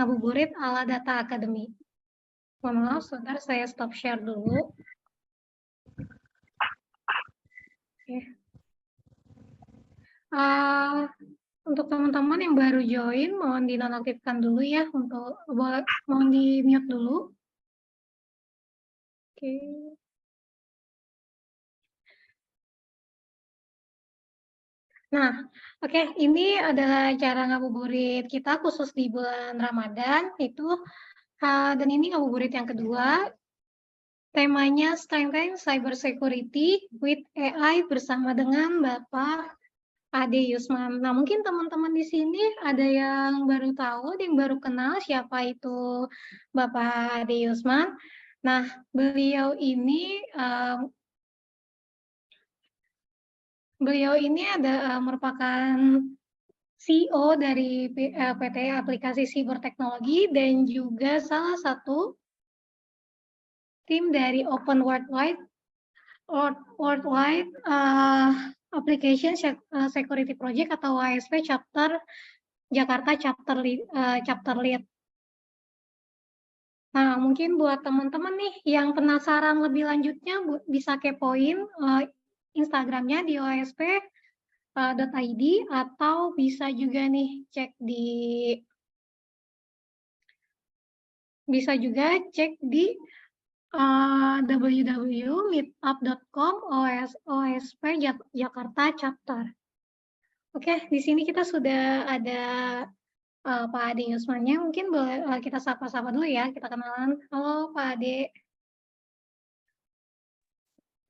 Ngabuburit ala Data Academy. Mohon maaf, sebentar saya stop share dulu. Oke. Untuk teman-teman yang baru join, mohon dinonaktifkan dulu ya, mohon di mute dulu. Oke. Nah, oke, ini adalah cara ngabuburit kita khusus di bulan Ramadan itu, dan ini ngabuburit yang kedua. Temanya Strengthen Cyber Security with AI bersama dengan Bapak Ade Yusman. Nah, mungkin teman-teman di sini ada yang baru tahu, ada yang baru kenal siapa itu Bapak Ade Yusman. Nah, beliau ini merupakan CEO dari PT Aplikasi Siber Teknologi dan juga salah satu tim dari Open Worldwide Application Security Project atau ASP Chapter Jakarta Chapter Lead. Nah, mungkin buat teman-teman nih yang penasaran lebih lanjutnya bisa kepoin Instagramnya di osp.id atau bisa juga nih cek di www.meetup.com OSP Jakarta Chapter. Oke, di sini kita sudah ada Pak Ade Yusmannya. Mungkin boleh kita sapa-sapa dulu ya, kita kenalan. Halo Pak Ade.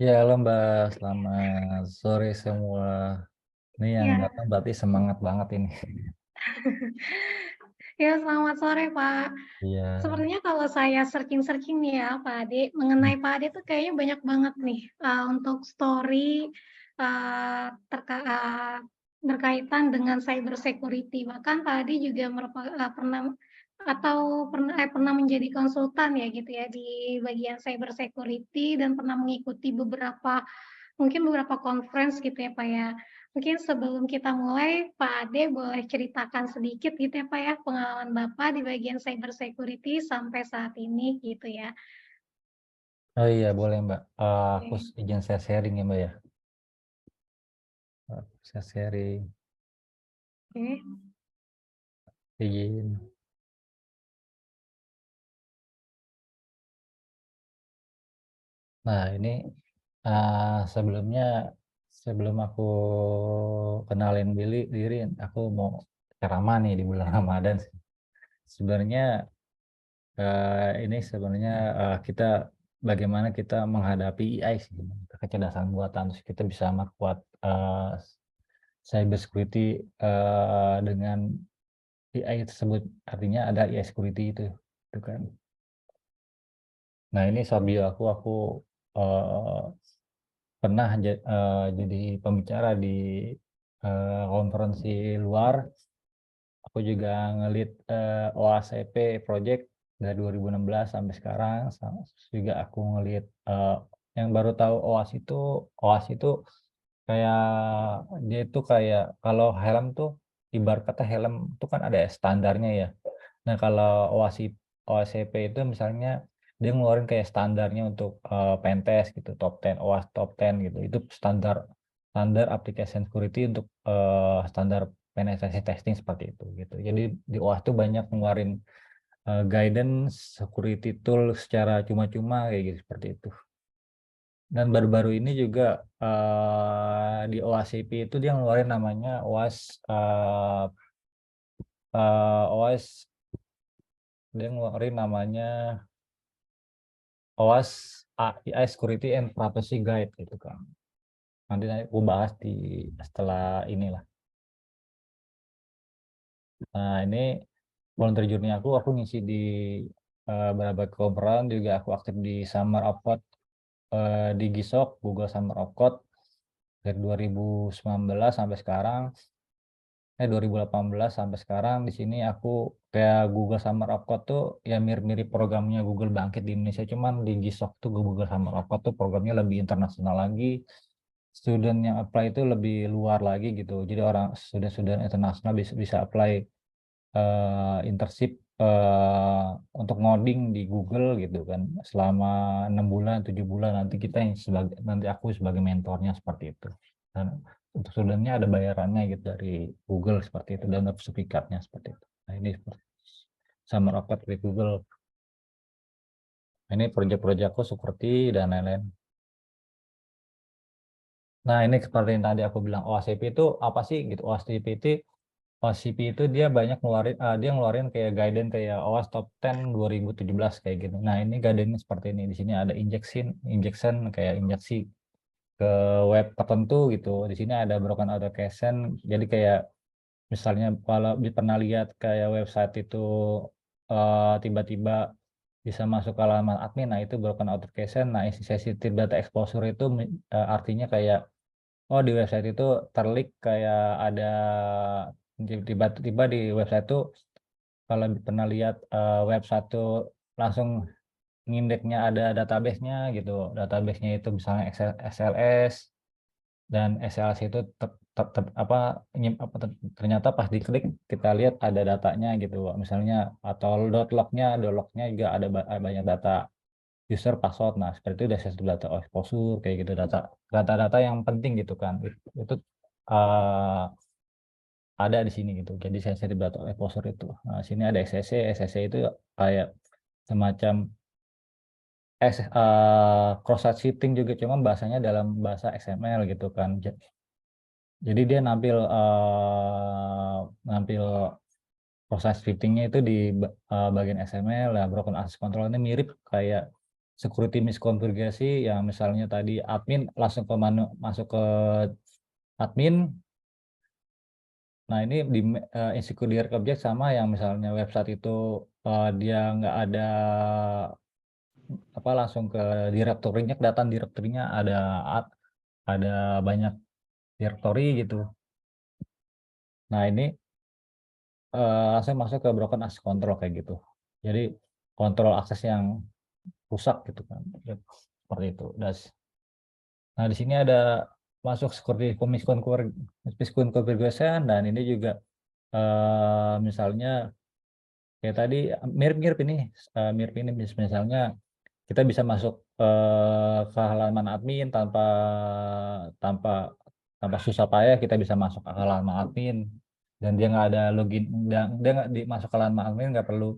Ya, halo Mbak, selamat sore semua. Ini yang datang berarti semangat banget ini. Ya, selamat sore Pak. Iya. Sepertinya kalau saya searching nih ya Pak Ade, mengenai Pak Ade tuh kayaknya banyak banget nih untuk story berkaitan dengan cyber security. Bahkan Pak Ade juga pernah menjadi konsultan ya gitu ya di bagian cyber security dan pernah mengikuti beberapa conference gitu ya Pak ya. Mungkin sebelum kita mulai, Pak Ade boleh ceritakan sedikit gitu ya Pak ya, pengalaman Bapak di bagian cyber security sampai saat ini gitu ya. Oh iya, boleh Mbak. Aku Oke. izin saya sharing ya Mbak ya. Saya sharing, Oke. izin. Nah, ini sebelum aku kenalin diri, aku mau ceramah nih di bulan Ramadan. Sebenarnya ini sebenarnya kita bagaimana kita menghadapi AI sih, kecerdasan buatan, terus kita bisa memperkuat cyber security dengan AI tersebut, artinya ada AI security itu kan. Nah ini short bio aku pernah jadi pembicara di konferensi luar. Aku juga ngelit OACP project dari 2016 sampai sekarang. Juga aku ngelihat yang baru tahu OAS itu kayak dia itu kayak kalau helm tuh ibarat kata helm itu kan ada standarnya ya. Nah kalau OACP itu misalnya dia ngeluarin kayak standarnya untuk pentest gitu, top 10 OAS top 10 gitu. Itu standar application security untuk standar penetration testing seperti itu gitu. Jadi di OAS itu banyak ngeluarin guidance security tool secara cuma-cuma kayak gitu seperti itu. Dan baru-baru ini juga di OACP itu dia ngeluarin namanya OAS dia ngeluarin namanya OAS AI Security and Privacy Guide gitu kan. Nanti aku bahas setelah inilah. Nah ini volunteer journey aku ngisi di beberapa conference, juga aku aktif di Summer of Code di GISOC, Google Summer of Code dari 2019 sampai sekarang. 2018 sampai sekarang di sini aku kayak Google Summer of Code tuh ya mirip-mirip programnya Google Bangkit di Indonesia, cuman di GISOC tuh Google Summer of Code tuh programnya lebih internasional lagi. Student yang apply itu lebih luar lagi gitu. Jadi orang student internasional bisa apply internship untuk ngoding di Google gitu kan selama 6 bulan 7 bulan, nanti aku sebagai mentornya seperti itu. Dan untuk studentnya ada bayarannya gitu dari Google seperti itu, dan ada sertifikatnya seperti itu. Nah ini summer of Code di Google. Ini proyek-proyekku seperti dan lain-lain. Nah ini seperti yang tadi aku bilang, OACP itu apa sih gitu. OACP itu dia banyak ngeluarin kayak guidance kayak OWASP Top 10 2017 kayak gitu. Nah ini guidance seperti ini. Di sini ada injection kayak injeksi ke web tertentu gitu. Di sini ada broken authentication. Jadi kayak misalnya kalau pernah lihat kayak website itu tiba-tiba bisa masuk ke halaman admin, nah itu broken authentication. Nah sensitive data exposure itu artinya kayak di website itu terlik kayak ada tiba-tiba di website itu, kalau pernah lihat website itu langsung ngindeknya ada database-nya gitu. Database-nya itu misalnya SLS, dan SLS itu ternyata pas diklik kita lihat ada datanya gitu misalnya, atau lognya juga ada banyak data user, password. Nah seperti itu udah sensitive data exposure kayak gitu, data-data yang penting gitu kan, itu uh, ada di sini gitu. Jadi sensitive data exposure itu. Nah sini ada SSC itu kayak semacam cross-site shifting juga, cuma bahasanya dalam bahasa XML gitu kan. Jadi dia nampil proses scriptingnya itu di bagian XML. Lah broken access control ini mirip kayak security miskonfigurasi yang misalnya tadi admin langsung masuk ke admin. Nah ini di insecure direct object sama yang misalnya website itu dia nggak ada langsung ke direktorinya, kelihatan direktorinya ada banyak direktori gitu. Nah ini langsung masuk ke broken access control kayak gitu. Jadi kontrol akses yang rusak gitu kan. Seperti itu. Nah di sini ada masuk seperti misconfiguration configuration, dan ini juga misalnya kayak tadi mirip ini misalnya kita bisa masuk ke halaman admin tanpa tanpa susah payah, kita bisa masuk ke halaman admin dan dia nggak ada login, dia nggak masuk ke halaman admin, nggak perlu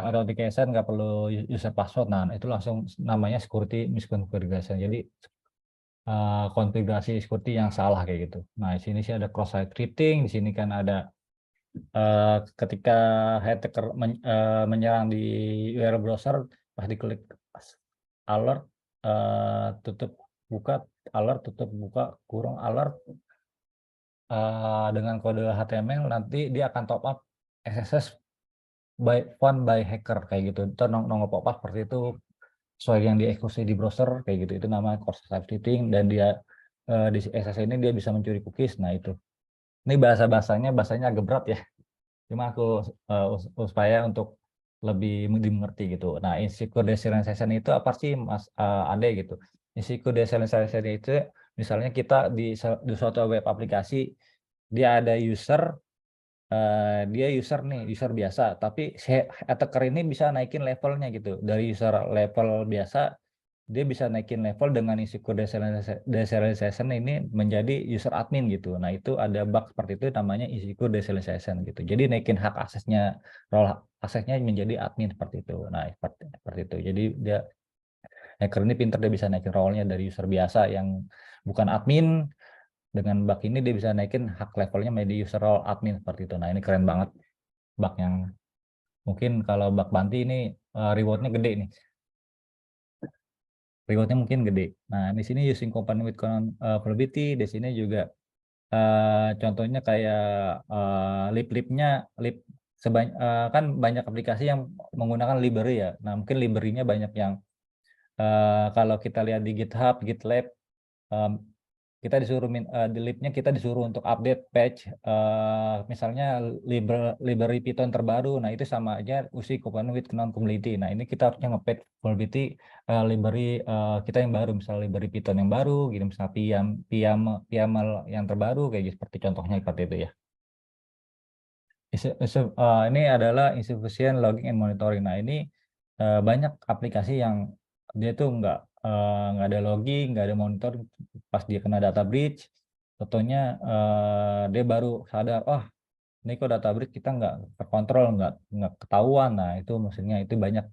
authentication, nggak perlu user password. Nah itu langsung namanya security misconfiguration. Jadi konfigurasi security yang salah kayak gitu. Nah di sini sih ada cross site scripting, di sini kan ada ketika hacker menyerang di URL browser, pas diklik alert, tutup buka, alert tutup buka kurung alert, dengan kode HTML nanti dia akan top up SSS found by hacker kayak gitu. Itu nongol pop up seperti itu sesuai yang dieksekusi di browser kayak gitu. Itu namanya cross site scripting, dan dia di SSS ini dia bisa mencuri cookies. Nah itu. Ini bahasanya agak berat ya. Cuma aku supaya untuk lebih dimengerti gitu. Nah, insecure deserialization itu apa sih Mas Ade gitu? Insecure deserialization itu misalnya kita di suatu web aplikasi, dia ada user biasa, tapi si attacker ini bisa naikin levelnya gitu. Dari user level biasa dia bisa naikin level dengan insecure deserialization ini menjadi user admin gitu. Nah itu ada bug seperti itu namanya insecure deserialization gitu. Jadi naikin hak aksesnya, role aksesnya menjadi admin seperti itu. Nah seperti itu. Jadi dia hacker ini pinter, dia bisa naikin role-nya dari user biasa yang bukan admin. Dengan bug ini dia bisa naikin hak levelnya menjadi user role admin seperti itu. Nah ini keren banget bug yang mungkin kalau bug Banti ini rewardnya gede nih. Rewardnya mungkin gede. Nah, di sini using component with probability, di sini juga contohnya kayak lip-lipnya, kan banyak aplikasi yang menggunakan library ya. Nah, mungkin library-nya banyak yang kalau kita lihat di GitHub, GitLab, kita disuruh di lib-nya kita disuruh untuk update patch misalnya library Python terbaru. Nah itu sama aja usi component with non compatibility. Nah ini kita harusnya nge-patch vulnerability library kita yang baru, misalnya library Python yang baru gitu, misalnya YAML yang terbaru kayak gitu, seperti contohnya seperti itu ya. Ini adalah insufficient logging and monitoring. Nah, ini banyak aplikasi yang dia tuh nggak ada logging, nggak ada monitor pas dia kena data breach. Contohnya dia baru sadar, oh ini kok data breach kita nggak terkontrol, nggak ketahuan. Nah, itu maksudnya itu banyak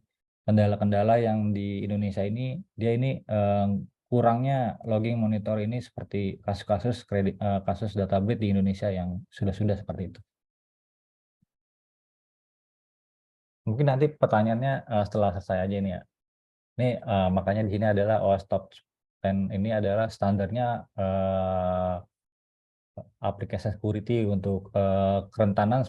kendala-kendala yang di Indonesia ini dia ini kurangnya logging monitor ini seperti kasus data breach di Indonesia yang sudah seperti itu. Mungkin nanti pertanyaannya setelah selesai aja ini ya. Ini makanya di sini adalah OS Top 10 ini adalah standarnya application security untuk kerentanan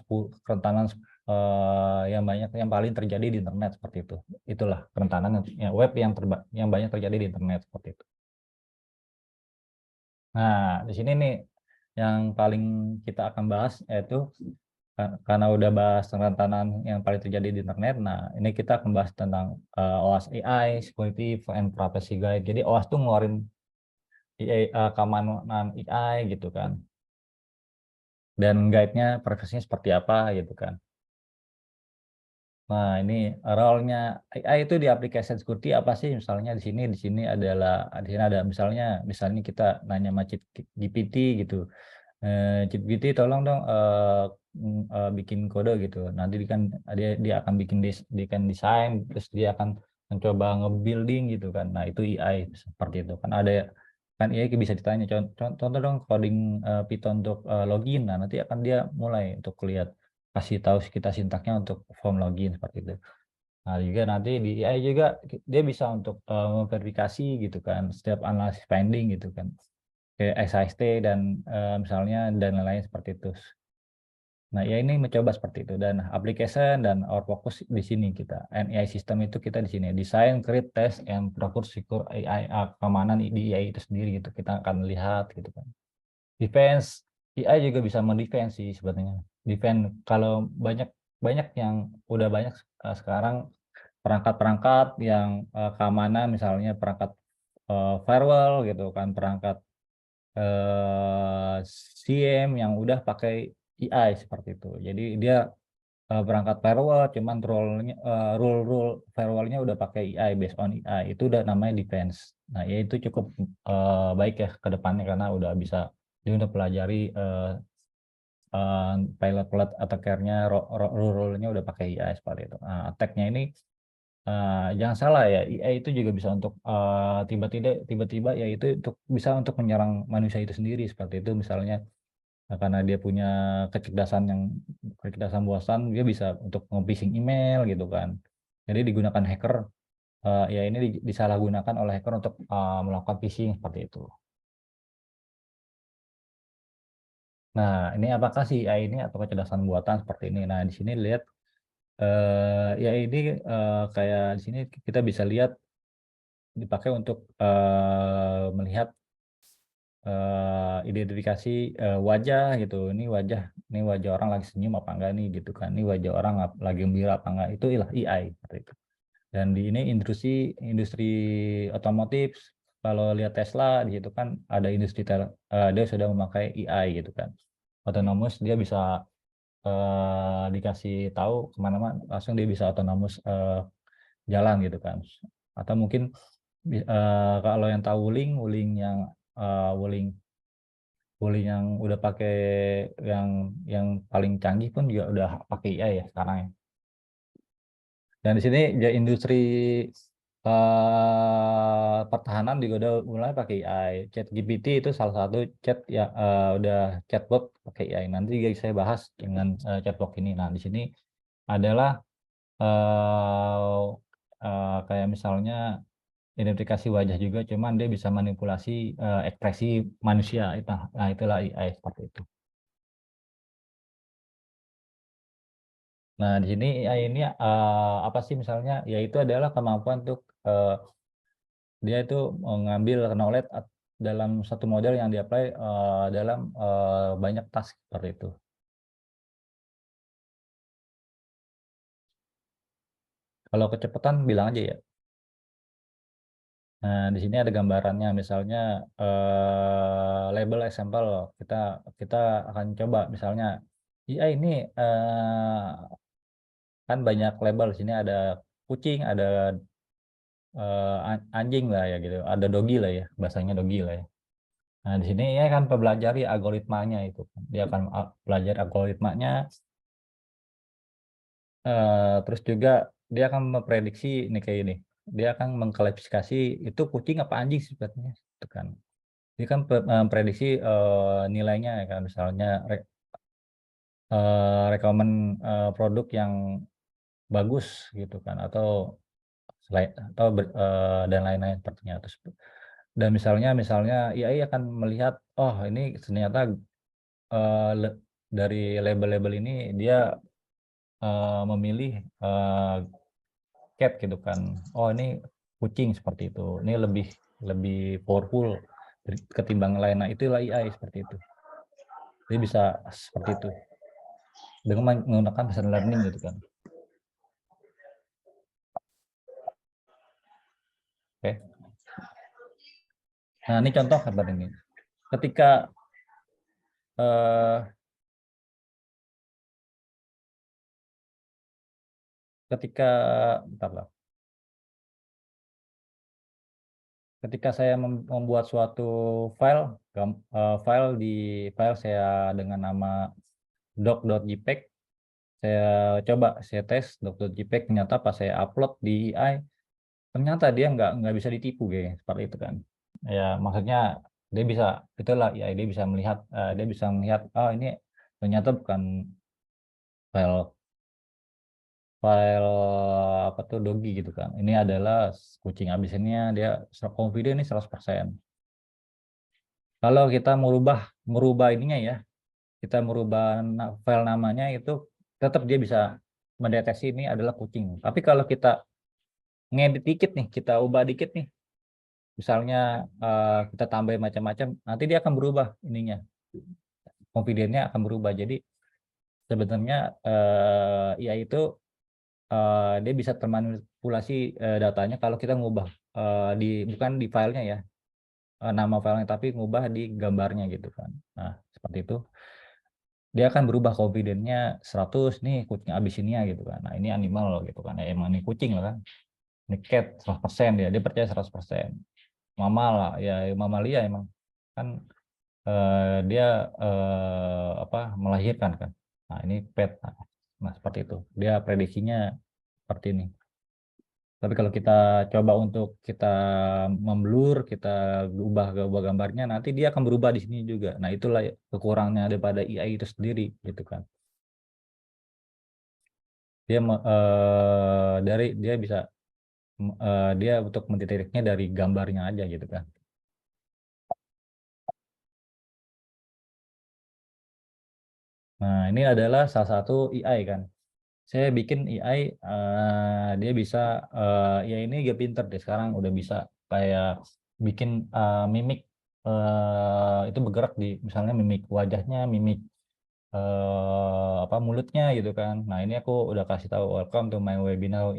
yang paling terjadi di internet seperti itu. Itulah kerentanan web yang banyak terjadi di internet seperti itu. Nah, di sini nih yang paling kita akan bahas yaitu karena udah bahas kerentanan yang paling terjadi di internet. Nah, ini kita akan bahas tentang OWASP AI, Security and Privacy Guide. Jadi OWASP tuh ngeluarin keamanan AI gitu kan. Dan guide-nya privasinya seperti apa gitu kan. Nah, ini role-nya AI itu di application security apa sih? Misalnya di sini ada misalnya kita nanya sama GPT gitu. GPT tolong dong bikin kode gitu. Nanti dia akan bikin desain, terus dia akan mencoba nge-building gitu kan. Nah, itu AI seperti itu. Kan AI bisa ditanya contoh dong coding Python untuk login. Nah, nanti akan dia mulai untuk kasih tahu kita sintaknya untuk form login seperti itu. Nah, juga nanti di AI juga dia bisa untuk memverifikasi gitu kan, setiap analisis finding gitu kan. Kayak SIST dan misalnya dan lain-lain seperti itu. Nah, ya ini mencoba seperti itu dan application dan our focus di sini kita. AI system itu kita di sini design, create, test, and procure secure AI keamanan di AI itu sendiri gitu. Kita akan lihat gitu kan. Defense AI juga bisa mendefense sih sebenarnya. Defense kalau banyak yang udah banyak sekarang perangkat-perangkat yang keamanan misalnya perangkat firewall gitu kan, perangkat SIEM yang udah pakai AI seperti itu. Jadi dia berangkat firewall, cuman rule firewallnya udah pakai AI, based on AI. Itu udah namanya defense. Nah, ya itu cukup baik ya ke depannya karena udah bisa dia udah pelajari pilot attacker-nya, rule-nya udah pakai AI seperti itu. Nah, attack-nya ini jangan salah ya, AI itu juga bisa untuk tiba-tiba ya itu bisa untuk menyerang manusia itu sendiri seperti itu misalnya karena dia punya kecerdasan buasan dia bisa untuk nge-phishing email gitu kan. Jadi digunakan hacker ya ini disalahgunakan oleh hacker untuk melakukan phishing seperti itu. Nah, ini apakah sih AI ini atau kecerdasan buatan seperti ini? Nah, di sini lihat ya ini kayak di sini kita bisa lihat dipakai untuk melihat identifikasi wajah gitu. Ini wajah orang lagi senyum apa enggak nih gitu kan. Ini wajah orang lagi gembira apa enggak. Itu ialah AI seperti itu. Dan di ini industri otomotif kalau lihat Tesla di situ kan ada dia sudah memakai AI gitu kan. Autonomous dia bisa dikasih tahu kemana-mana langsung dia bisa autonomous jalan gitu kan. Atau mungkin kalau yang tahu Wuling yang Wuling yang udah pakai yang paling canggih pun juga udah pakai AI ya sekarang ya. Dan di sini industri pertahanan juga udah mulai pakai AI. ChatGPT itu salah satu ya udah chatbot pakai AI. Nanti juga saya bahas dengan chatbot ini. Nah, di sini adalah kayak misalnya identifikasi wajah juga, cuman dia bisa manipulasi ekspresi manusia. Nah, itulah AI seperti itu. Nah, di sini AI ini apa sih misalnya? Yaitu adalah kemampuan untuk dia itu mengambil knowledge dalam satu model yang di-apply dalam banyak task seperti itu. Kalau kecepatan bilang aja ya. Nah, di sini ada gambarannya, misalnya label example. Kita akan coba misalnya Iya ini kan banyak label di sini, ada kucing, ada anjing lah ya gitu, ada doggy lah ya, bahasanya doggy lah ya. Nah di sini ya kan pelajari algoritmanya itu, dia akan belajar algoritmanya, terus juga dia akan memprediksi ini kayak ini, dia akan mengklasifikasi itu kucing apa anjing sebetulnya, itu kan. Dia kan memprediksi nilainya ya kan, misalnya rekomen produk yang bagus gitu kan, atau dan lain-lain sepertinya. Terus dan misalnya AI akan melihat, oh ini ternyata dari label-label ini dia memilih cat gitu kan. Oh ini kucing seperti itu. Ini lebih lebih powerful ketimbang lain. Nah itulah AI seperti itu. Dia bisa seperti itu dengan menggunakan machine learning gitu kan. Oke. Nah ini contoh seperti ini. Ketika eh, ketika bentar lah. Ketika saya membuat suatu file, file saya dengan nama doc.jpg, saya tes doc.jpg, ternyata pas saya upload di AI, ternyata dia nggak bisa ditipu kayak seperti itu kan. Ya maksudnya dia bisa, itulah AI, dia bisa melihat, oh ini ternyata bukan file file apa tuh doggy gitu kan. Ini adalah kucing, abisnya dia confident ini 100%. Kalau kita merubah ininya ya, kita merubah file namanya itu tetap dia bisa mendeteksi ini adalah kucing. Tapi kalau kita ngedit dikit nih, kita ubah dikit nih, misalnya kita tambahin macam-macam, nanti dia akan berubah ininya, confidence-nya akan berubah. Jadi sebenarnya IA itu dia bisa termanipulasi datanya kalau kita ngubah bukan di filenya ya, nama filenya, tapi ngubah di gambarnya gitu kan. Nah seperti itu. Dia akan berubah confidence-nya 100 nih, kucing abisinnya gitu kan. Nah ini animal gitu kan, ya emang ini kucing lah kan. Ini cat 100% dia percaya 100%. Mamalia ya, mamalia emang kan dia apa melahirkan kan. Nah ini pet. Nah seperti itu, dia prediksinya seperti ini. Tapi kalau kita coba untuk kita memblur, kita ubah gambarnya, nanti dia akan berubah di sini juga. Nah itulah kekurangannya daripada AI itu sendiri gitu kan. Dia bisa dia untuk mendeteknya dari gambarnya aja gitu kan. Nah ini adalah salah satu AI kan. Saya bikin AI, dia bisa ya ini dia pinter deh sekarang, udah bisa kayak bikin mimik itu bergerak di misalnya mimik wajahnya, mimik apa mulutnya gitu kan. Nah ini aku udah kasih tahu, welcome to my webinar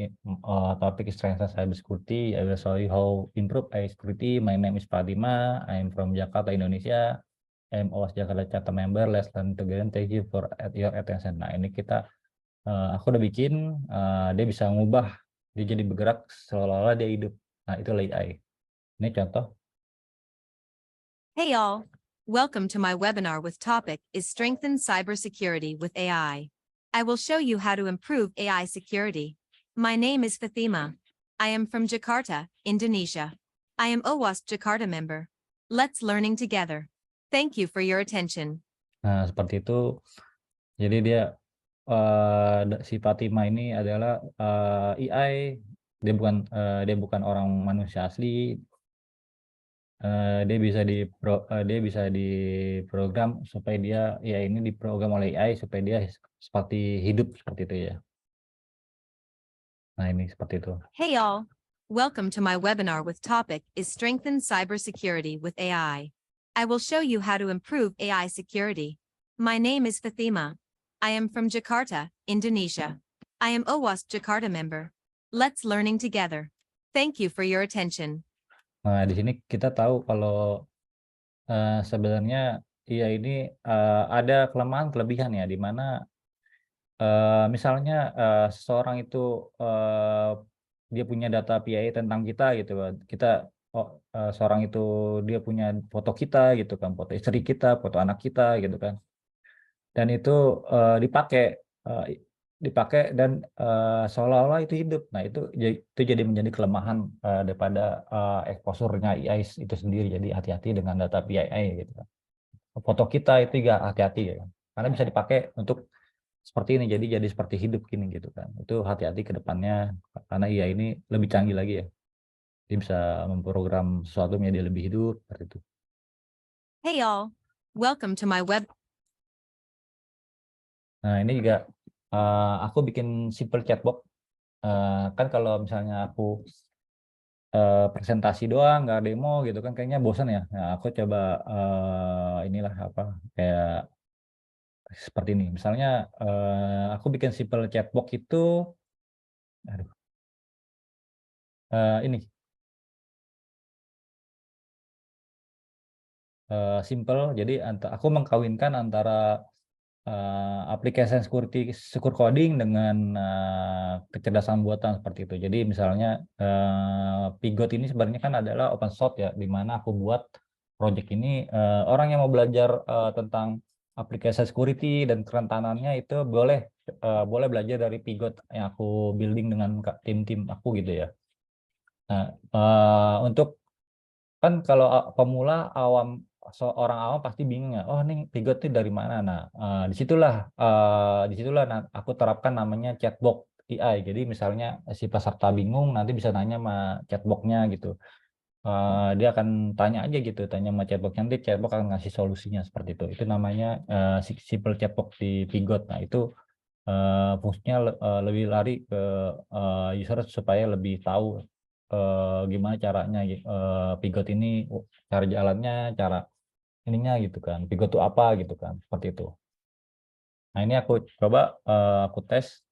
topic is strengthen cybersecurity. I will show you how improve AI security. My name is Fatima. I'm from Jakarta, Indonesia. I'm OWASP Jakarta Chapter member. Let's learn together. Thank you for your attention. Nah ini aku udah bikin, dia bisa ngubah, dia jadi bergerak seolah-olah dia hidup. Nah itu AI. Ini contoh. Hey all, welcome to my webinar with topic is Strengthen Cybersecurity with AI. I will show you how to improve AI security. My name is Fatima. I am from Jakarta, Indonesia. I am OWASP Jakarta member. Let's learning together. Thank you for your attention. Nah seperti itu. Jadi dia si Fatima ini adalah AI. Dia bukan orang manusia asli. Dia bisa diprogram supaya dia ya ini diprogram oleh AI supaya dia seperti hidup seperti itu ya. Nah ini seperti itu. Hey all, welcome to my webinar with topic is Strengthen Cybersecurity with AI. I will show you how to improve AI security. My name is Fatima. I am from Jakarta, Indonesia. I am OWASP Jakarta member. Let's learning together. Thank you for your attention. Nah di sini kita tahu kalau sebenarnya iya ini ada kelemahan kelebihan ya, di mana misalnya seseorang itu dia punya data PII tentang kita gitu kan. Kita seorang itu dia punya foto kita gitu kan, foto istri kita, foto anak kita gitu kan. Dan itu dipakai eh, dipakai dan seolah-olah itu hidup. Nah, itu jadi menjadi kelemahan daripada exposure-nya AI itu sendiri. Jadi hati-hati dengan data PII gitu kan. Foto kita itu juga hati-hati ya kan. Karena bisa dipakai untuk seperti ini, jadi seperti hidup gini gitu kan. Itu hati-hati ke depannya karena IA ini lebih canggih lagi ya. Dia bisa memprogram sesuatu menjadi lebih hidup seperti itu. Hey y'all, welcome to my web. Nah, ini juga aku bikin simple chatbot. Kan kalau misalnya aku presentasi doang nggak demo gitu kan kayaknya bosan ya. Nah, aku coba inilah apa kayak seperti ini. Misalnya aku bikin simple chatbot itu aduh, ini simple. Jadi aku mengkawinkan antara aplikasi secure coding dengan kecerdasan buatan seperti itu. Jadi misalnya Pigot ini sebenarnya kan adalah open source ya, di mana aku buat project ini orang yang mau belajar tentang aplikasi security dan kerentanannya itu boleh belajar dari Pigot yang aku building dengan tim-tim aku gitu ya. Nah, untuk kan kalau pemula awam seorang awam pasti bingung ya, oh ini Pigot itu dari mana. Nah disitulah aku terapkan namanya chatbot AI. Jadi misalnya si peserta bingung nanti bisa nanya sama chatbotnya gitu. Dia akan tanya aja gitu, tanya sama chatbotnya, nanti chatbot akan ngasih solusinya seperti itu namanya simple chatbot di Pigot. Nah itu fungsinya lebih lari ke user supaya lebih tahu gimana caranya Pigot ini, cara jalannya, cara ininya gitu kan. Pigot itu apa gitu kan, seperti itu. Nah ini aku coba aku tes.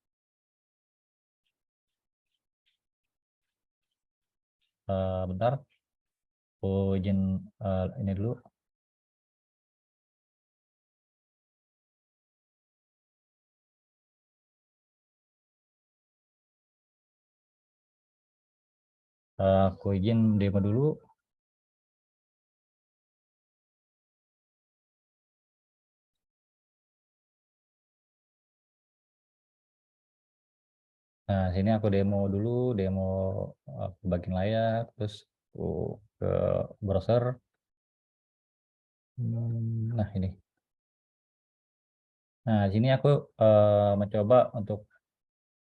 Bentar, aku izin ini dulu. Aku izin demo dulu. Nah sini aku demo dulu, demo aku bagian layar, terus aku ke browser. Nah ini. Nah sini aku mencoba untuk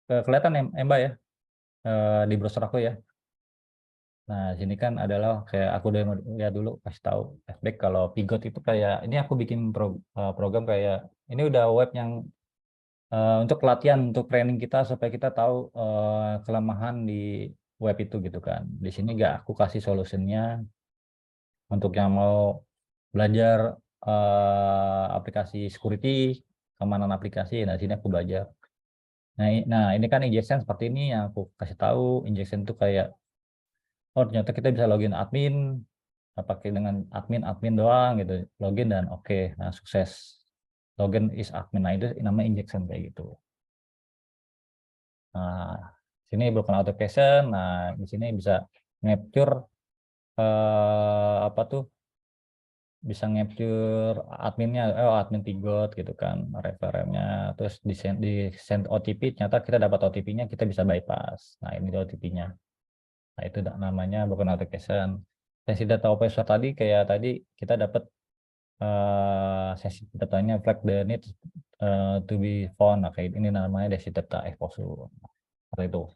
kelihatan ya, Mbak ya, di browser aku ya. Nah, sini kan adalah kayak aku demo ya dulu kasih tahu flashback kalau Pigot itu kayak ini aku bikin program kayak ini udah web yang untuk latihan untuk training kita supaya kita tahu kelemahan di web itu gitu kan. Di sini nggak aku kasih solusinya untuk yang mau belajar aplikasi security, keamanan aplikasi. Nah, sini aku belajar. Nah, ini kan injection seperti ini yang aku kasih tahu. Injection itu kayak oh ternyata kita bisa login admin pakai dengan admin doang gitu, login dan oke. Nah sukses, login is admin. Nah itu namanya injection kayak gitu. Nah sini broken authentication. Nah di sini bisa capture apa tuh, bisa capture adminnya, admin Pigot gitu kan, referennya, terus di send OTP, ternyata kita dapat OTP-nya, kita bisa bypass. Nah ini OTP-nya. Nah itu namanya broken authentication. Sesi data operator tadi kayak tadi kita dapat sesi datanya flag the need to be found. Nah, kayak ini namanya sesi data exposure. Seperti itu.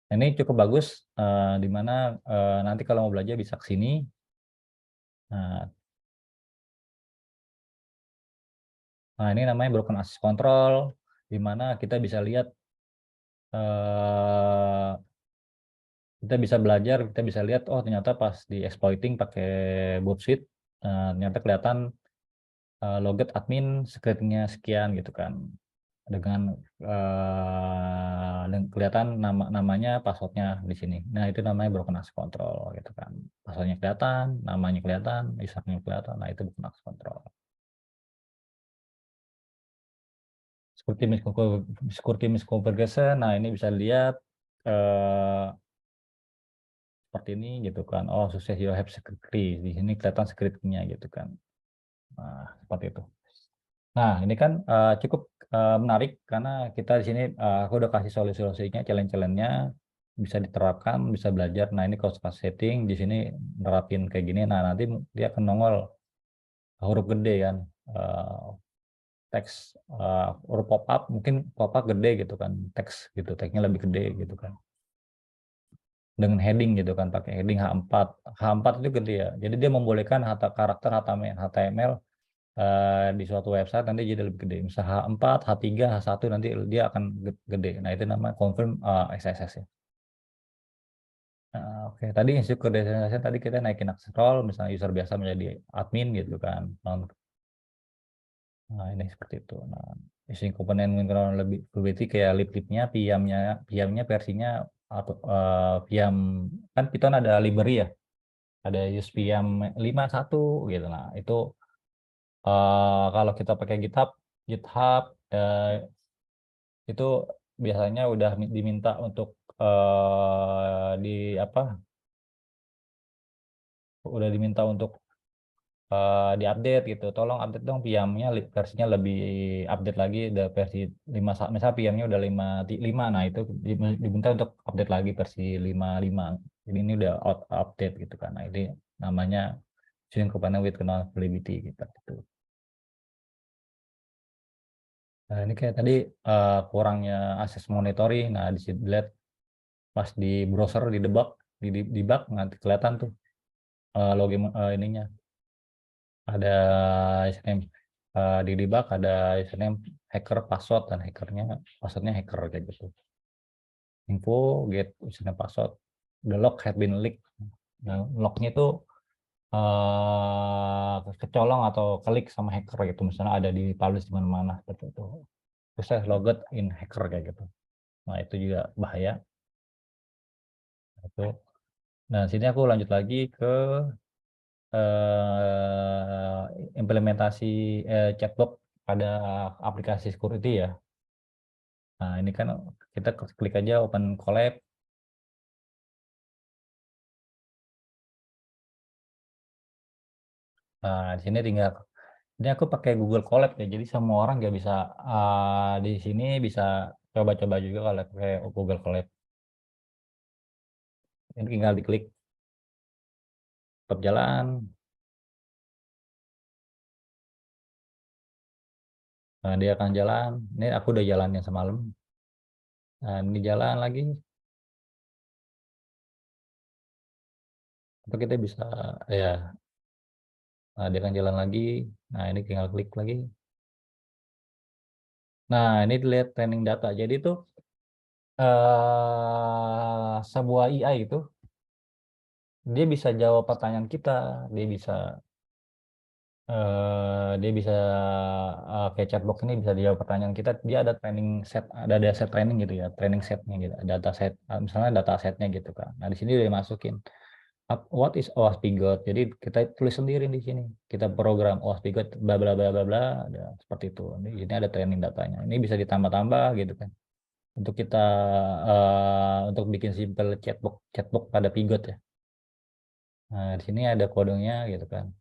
Nah, ini cukup bagus di mana nanti kalau mau belajar bisa ke sini. Nah, ini namanya broken access control, di mana kita bisa lihat kita bisa belajar, kita bisa lihat oh ternyata pas di exploiting pakai Bootsuite ternyata kelihatan logout admin secretnya sekian gitu kan. dengan kelihatan namanya, passwordnya di sini. Nah, itu namanya broken access control gitu kan. Passwordnya kelihatan, namanya kelihatan, username kelihatan. Nah, itu broken access control. Security misconfiguration. Nah, ini bisa dilihat seperti ini gitu kan. Oh, sukses, you have security. Di sini kelihatan security-nya gitu kan. Nah, seperti itu. Nah, ini kan cukup menarik karena kita di sini aku udah kasih solusi-solusinya, challenge-nya bisa diterapkan, bisa belajar. Nah, ini kalau setting di sini nerapin kayak gini, nah nanti dia akan nongol huruf gede kan, teks huruf pop-up, mungkin pop-up gede gitu kan, teks gitu, teksnya lebih gede gitu kan. Dengan heading gitu kan, pakai heading H4. H4 itu gede ya. Jadi dia membolehkan karakter HTML di suatu website nanti jadi lebih gede. Misal H4, H3, H1 nanti dia akan gede. Nah, itu namanya confirm XSS ya. Oke, tadi synchronization tadi kita naikin access role, misalnya user biasa menjadi admin gitu kan. Nah, ini seperti itu. Nah, isi komponen lebih berarti kayak lip-lipnya, PM-nya versinya atau PM kan Python ada library ya. Ada use PM 51 gitu. Nah, itu kalau kita pakai GitHub itu biasanya udah diminta untuk di apa? Udah diminta untuk diupdate gitu. Tolong update dong PM-nya versinya lebih update lagi, udah versi 5, misalnya PM-nya udah 5, nah itu diminta untuk update lagi versi 55. Jadi ini udah update gitu kan. Nah, ini namanya sync component with vulnerability gitu. Nah, ini kayak tadi kurangnya akses monitoring. Nah, di sini dilihat pas di browser di debug nanti kelihatan tuh login ininya. Ada username di debug, ada username hacker password, dan passwordnya hacker kayak gitu. Info get username password. The log had been leaked. Nah, lognya itu kecolong atau klik sama hacker gitu, misalnya ada di publish di mana-mana seperti itu. Terus saya logged in hacker kayak gitu. Nah, itu juga bahaya. Itu. Nah, sini aku lanjut lagi ke implementasi chatbot pada aplikasi security ya. Nah, ini kan kita klik aja open collab. Nah, di sini tinggal ini aku pakai Google Colab ya. Jadi semua orang nggak bisa di sini bisa coba-coba juga kalau pakai Google Colab. Ini tinggal diklik tetap jalan. Nah, dia akan jalan. Ini aku udah jalannya semalam. Nah, ini jalan lagi. Atau kita bisa ya. Nah, dia akan jalan lagi. Nah, ini tinggal klik lagi. Nah, ini dilihat training data. Jadi itu sebuah AI itu dia bisa jawab pertanyaan kita, dia bisa kayak chatbox ini bisa dijawab pertanyaan kita. Dia ada training set, ada set training gitu ya, training setnya gitu, data set, misalnya data setnya gitu kan. Nah, di sini udah dimasukin what is OWASP Pigot. Jadi kita tulis sendiri di sini, kita program OWASP Pigot bla bla bla bla bla, seperti itu. Ini ada training datanya. Ini bisa ditambah-tambah gitu kan. Untuk kita untuk bikin simple chatbox pada Pigot ya. Nah, di sini ada kodenya gitu kan.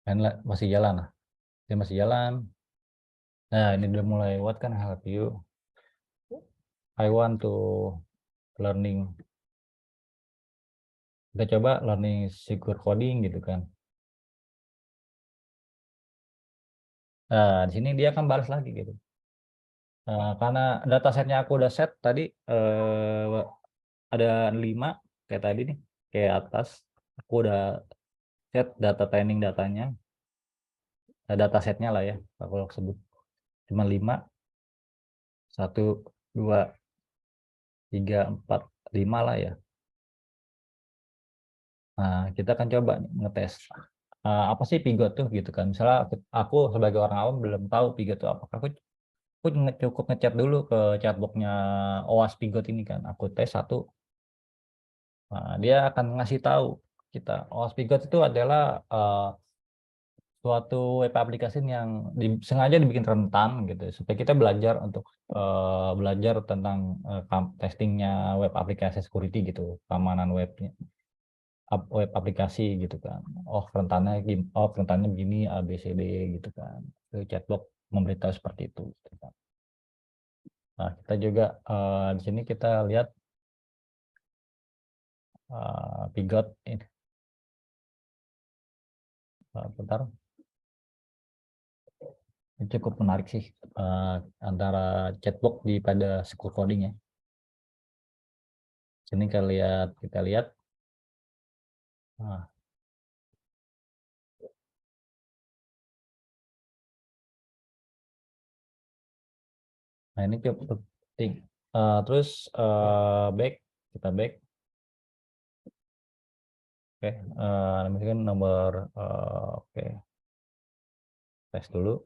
Dan masih jalan lah. Dia masih jalan. Nah, ini udah mulai what can I help you? I want to learning. Kita coba learning secure coding gitu kan. Nah, di sini dia akan balas lagi gitu. Karena datasetnya aku udah set tadi ada 5 kayak tadi nih, kayak atas. Aku udah set data training datanya, datasetnya lah ya, aku sebut cuma 5, 1, 2, 3, 4, 5 lah ya. Nah, kita akan coba nih ngetes apa sih Pigot tuh gitu kan. Misalnya aku sebagai orang awam belum tahu Pigot itu apa. Aku cukup ngechat dulu ke chatbox-nya OWASP Pigot ini kan. Aku tes satu, dia akan ngasih tahu kita. OWASP Pigot itu adalah suatu web application yang sengaja dibikin rentan gitu supaya kita belajar untuk belajar tentang testingnya web aplikasi security gitu, keamanan webnya. Web aplikasi gitu kan. Rentannya begini A B C D gitu kan. Itu chatbot memberitahu seperti itu gitu kan. Nah, kita juga di sini kita lihat Pigot ini. Bentar. Ini cukup menarik sih antara chatbot pada SQL coding ya. Sini kita lihat. Nah, ini cukup penting. Terus back, kita back. Oke, misalkan nomor oke. Tes dulu.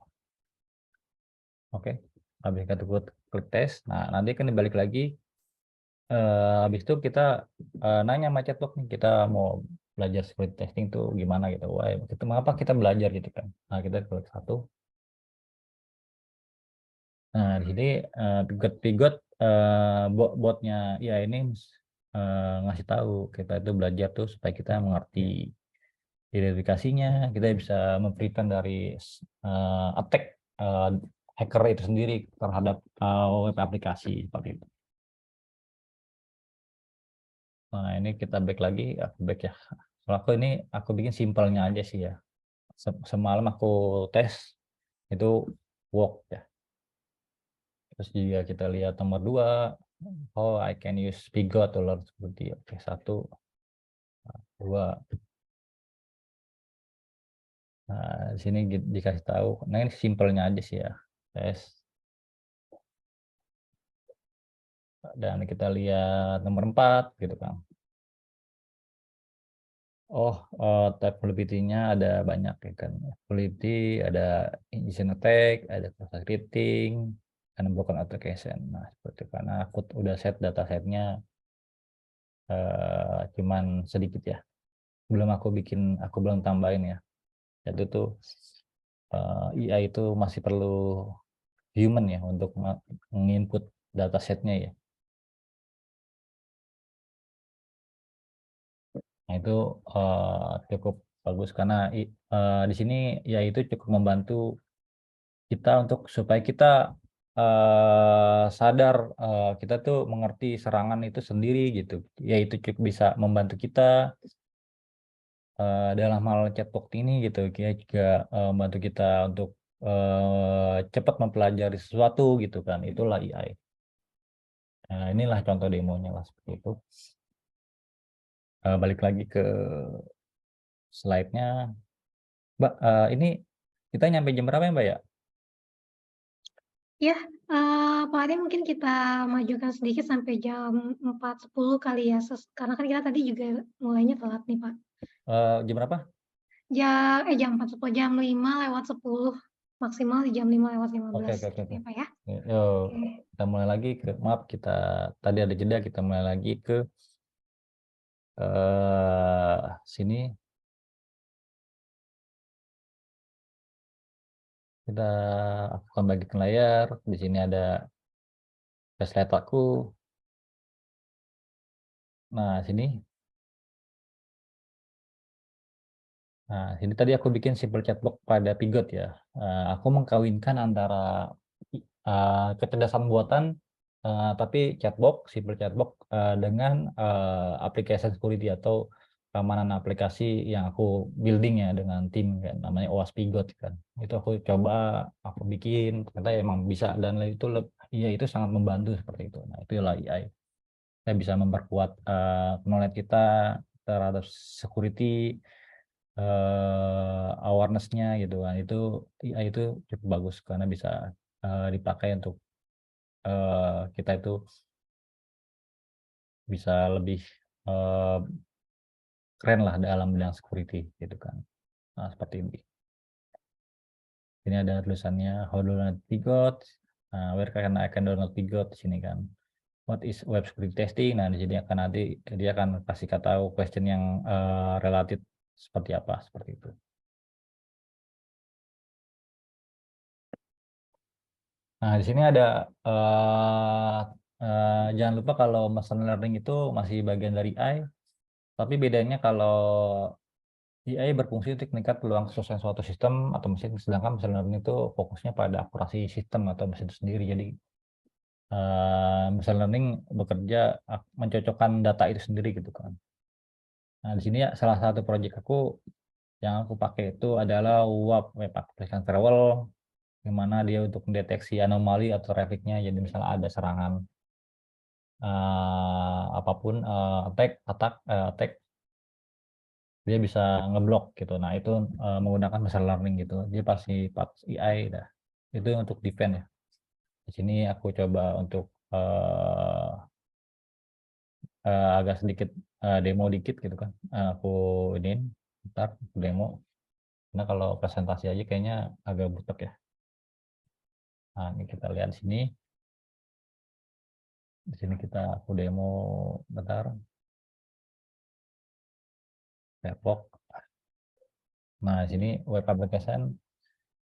Oke. Habis kita klik tes. Nah, nanti kan dibalik lagi. Habis itu kita nanya sama chatbot nih, kita mau belajar security testing tuh gimana gitu. Wah, itu mengapa kita belajar gitu kan. Nah, kita klik satu. Nah, di sini Pigot botnya ya ini ngasih tahu kita itu belajar tuh supaya kita mengerti identifikasinya, kita bisa memprevent dari attack hacker itu sendiri terhadap web aplikasi seperti itu. Nah, ini kita back lagi, aku back ya. Kalau aku bikin simpelnya aja sih ya. Semalam aku tes itu work ya. Terus juga kita lihat nomor 2, oh I can use Pigot to learn seperti oke 1, 2. Nah, di sini dikasih tahu. Nah, ini simpelnya aja sih ya. Tes. Dan kita lihat nomor 4 gitu kan. Oh, type vulnerability-nya ada banyak ya kan. Vulnerability, ada injection attack, ada cross scripting, ada broken authentication. Nah, seperti itu. Karena aku udah set datasetnya cuman sedikit ya. Aku belum tambahin ya. Itu tuh IA itu masih perlu human ya untuk menginput datasetnya ya. Nah, itu cukup bagus karena di sini ya itu cukup membantu kita untuk supaya kita sadar kita tuh mengerti serangan itu sendiri gitu. Ya itu cukup bisa membantu kita dalam hal chatbot ini gitu. Dia juga membantu kita untuk cepat mempelajari sesuatu gitu kan. Itulah AI. Nah, inilah contoh demonya lah seperti itu. Balik lagi ke slide-nya. Mbak, ini kita nyampe jam berapa ya, Mbak ya? Ya, Pak Ade mungkin kita majukan sedikit sampai jam 4.10 kali ya, karena kan kita tadi juga mulainya telat nih, Pak. Jam berapa? Jam 4.10, jam 5:10, maksimal di jam 5:15 Oke. ya, Pak ya? Yuk, Oke. kita mulai lagi maaf kita tadi ada jeda, kita mulai lagi ke sini. Aku akan bagikan layar. Di sini ada slide aku. Nah, sini. Nah, sini tadi aku bikin simple chatbot pada Pigot ya. Aku mengkawinkan antara kecerdasan buatan tapi simple chatbot dengan application security atau keamanan aplikasi yang aku building ya dengan tim kan, namanya OWASP Pigot kan. Itu aku bikin, ternyata emang bisa dan itu sangat membantu seperti itu. Nah, itulah AI. Kita bisa memperkuat knowledge kita terhadap security awareness-nya gitu kan. Itu cukup bagus karena bisa dipakai untuk kita itu bisa lebih keren lah dalam bidang security gitu kan. Nah, seperti ini. Ini ada tulisannya how to download Pigot, where can I download Pigot di sini kan. What is web security testing? Nah, di sini akan nanti dia akan kasih tahu question yang related seperti apa, seperti itu. Nah, di sini ada jangan lupa kalau machine learning itu masih bagian dari AI, tapi bedanya kalau AI berfungsi untuk meningkat peluang kesuksesan suatu sistem atau mesin, sedangkan machine learning itu fokusnya pada akurasi sistem atau mesin itu sendiri. Jadi machine learning bekerja mencocokkan data itu sendiri gitu kan. Nah, di sini ya salah satu project aku yang aku pakai itu adalah web application firewall, di mana dia untuk mendeteksi anomali atau trafficnya. Jadi misalnya ada serangan apapun, attack, dia bisa ngeblok gitu. Nah, itu menggunakan machine learning gitu. Dia pasti AI dah. Itu untuk defend ya. Di sini aku coba untuk agak sedikit demo dikit gitu kan. Aku ini ntar demo. Karena kalau presentasi aja kayaknya agak butek ya. Nah, ini kita lihat di sini. Di sini aku demo bentar. Depok. Nah, di sini web application.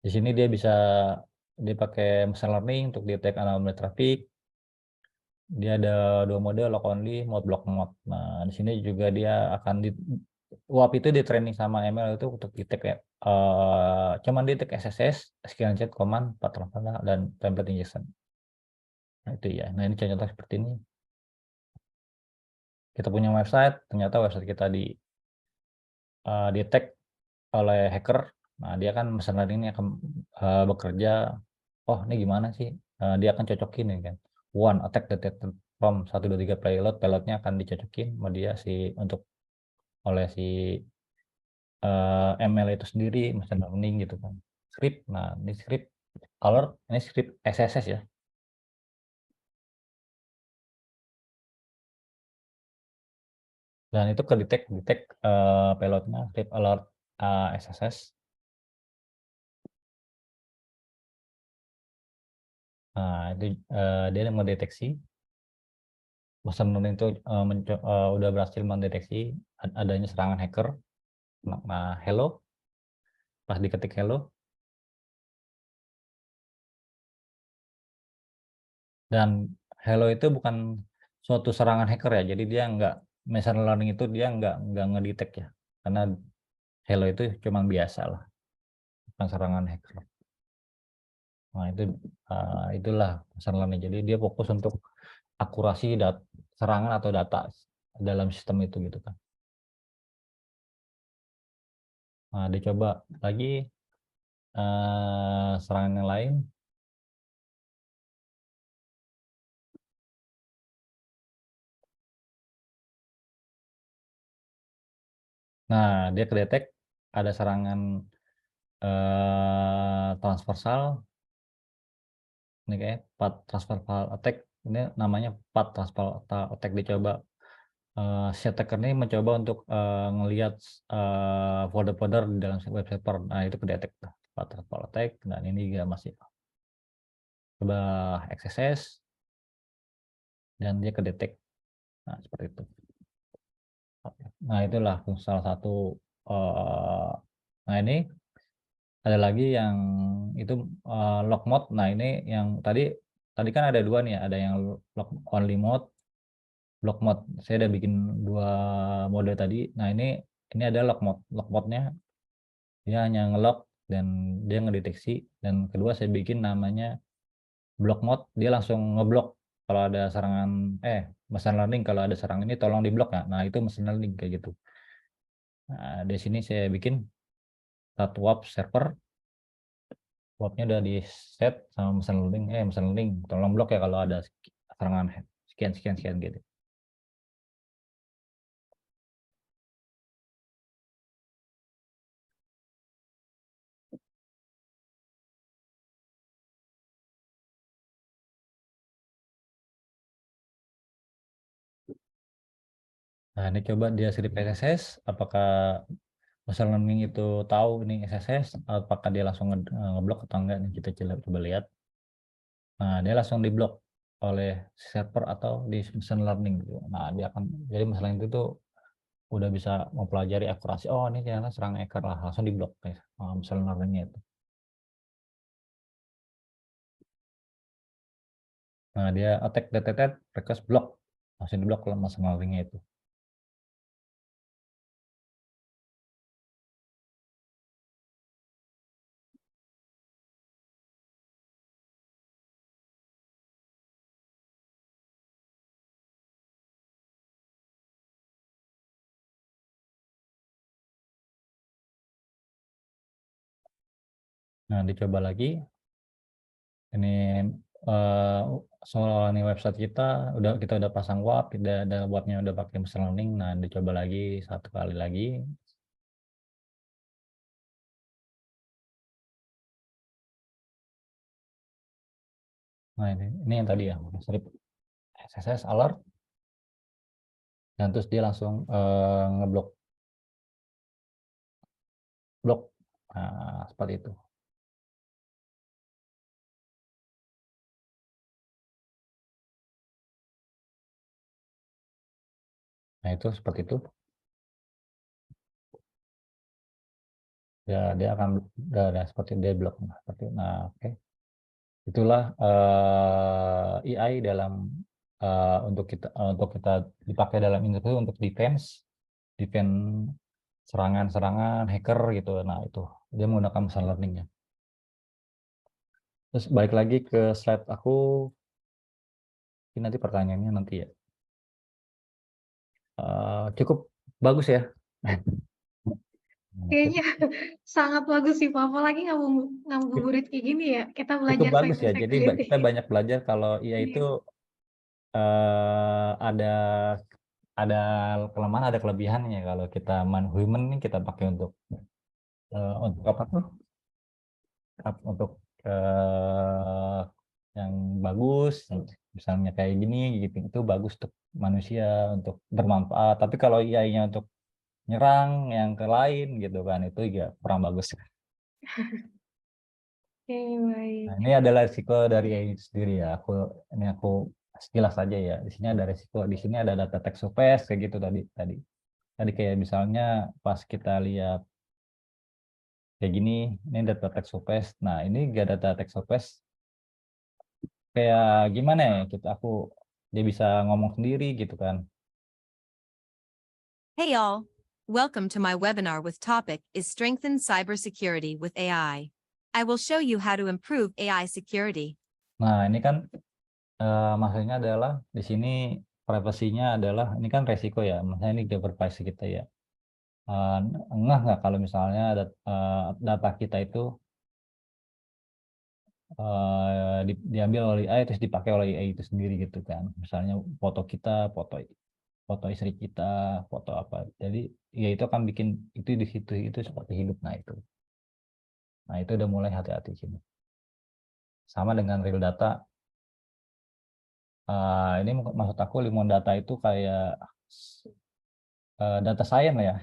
Di sini dia bisa dipakai machine learning untuk detect anomaly traffic. Dia ada dua mode, log only, mode block mode. Nah, di sini juga dia akan WAP itu di training sama ML itu untuk detect ya. Cuman detect SSS, scan chat, command, pattern dan template injection. Nah, itu ya. Nah, ini contoh seperti ini. Kita punya website, ternyata website kita di detect oleh hacker. Nah, dia kan machine learning ini akan bekerja, oh ini gimana sih? Dia akan cocokin ya kan. One attack detected from 1 2 3 payloadnya akan dicocokin sama dia untuk oleh si ML itu sendiri, machine learning gitu kan. Script, nah ini script alert, ini script SSS ya. Dan itu ke detect payloadnya, script alert SSS. Nah, itu dia mendeteksi machine learning itu udah berhasil mendeteksi adanya serangan hacker. Nah, hello, pas diketik hello, dan hello itu bukan suatu serangan hacker ya. Jadi dia nggak, machine learning itu dia nggak ngedetect ya, karena hello itu cuma biasa lah, bukan serangan hacker. Nah, itulah machine learning. Jadi dia fokus untuk akurasi serangan atau data dalam sistem itu gitu kan. Nah, dicoba lagi serangan yang lain. Nah, dia kedetek ada serangan transversal. Ini kayak path transversal attack. Ini namanya path transversal attack. Dicoba si attacker ini mencoba untuk ngelihat folder-folder di dalam web server. Nah, itu kedetek path transversal attack. Dan ini juga masih coba XSS dan dia kedetek. Nah, seperti itu. Nah, itulah salah satu nah ini ada lagi yang itu lock mode. Nah, ini yang tadi kan ada dua nih ya, ada yang lock only mode, block mode. Saya udah bikin dua mode tadi. Nah, ini ada lock mode. Lock mode-nya dia hanya ngelock dan dia ngedeteksi. Dan kedua saya bikin namanya block mode, dia langsung ngeblok kalau ada serangan machine learning, kalau ada serangan ini tolong diblok ya. Nah, itu machine learning kayak gitu. Nah, di sini saya bikin satu WAP server. WAP-nya udah di set sama machine learning tolong blok ya kalau ada serangan sekian gitu. Nah, ini coba dia strip SSS, apakah machine learning itu tahu ini SSS, apakah dia langsung ngeblok atau enggak nih, kita coba lihat. Nah, dia langsung diblok oleh server atau di machine learning gitu. Nah, dia akan jadi machine learning itu udah bisa mempelajari akurasi. Oh, ini ternyata serang hacker lah, langsung diblok guys. Machine learning-nya itu. Nah, dia attack detected request block, langsung diblok kalau machine learning-nya itu. Nah, dicoba lagi. Ini soal ini website kita udah pasang WAP, ada WAP-nya udah pakai machine learning. Nah, dicoba lagi satu kali lagi. Nah, ini yang tadi ya, strip SSS alert, dan terus dia langsung ngeblok blok. Nah, seperti itu. Nah, itu seperti itu. Ya, dia akan udah seperti dia blok. Nah, seperti nah, oke. Itulah AI dalam untuk kita dipakai dalam industri untuk defense serangan-serangan hacker gitu. Nah, itu dia menggunakan machine learning-nya. Terus balik lagi ke slide aku, ini nanti pertanyaannya nanti ya. Cukup bagus ya. Kayaknya sangat bagus sih Pak, apalagi ngabuburit kayak gini ya, kita Cukup belajar bagus cyber ya. Jadi security. kita banyak belajar kalau IA itu ada kelemahan, ada kelebihannya. Kalau kita human nih kita pakai untuk apa tuh? Untuk yang bagus, misalnya kayak gini gitu, itu bagus untuk manusia, untuk bermanfaat. Tapi kalau AI-nya untuk nyerang yang ke lain gitu kan, itu ya kurang bagus. Oke, Nah, baik. ini adalah risiko dari AI sendiri ya. Aku sekilas saja ya. Di sini ada risiko, di sini ada data text to paste kayak gitu tadi kayak misalnya pas kita lihat kayak gini, ini data text to paste. Nah, ini gak data text to paste kayak gimana ya, dia bisa ngomong sendiri gitu kan. Hey all, welcome to my webinar with topic is Strengthen Cybersecurity with AI. I will show you how to improve AI security. Nah, ini kan maksudnya adalah di sini privasinya adalah ini kan resiko ya, maksudnya ini privasi kita ya. Enggak nggak kalau misalnya data kita itu diambil oleh AI terus dipakai oleh AI itu sendiri gitu kan. Misalnya foto kita, foto istri kita, foto apa. Jadi ya itu akan bikin itu di situ itu seperti hidup. Nah, itu udah mulai hati-hati sini. Sama dengan real data. Ini maksud aku limon data itu kayak data science ya.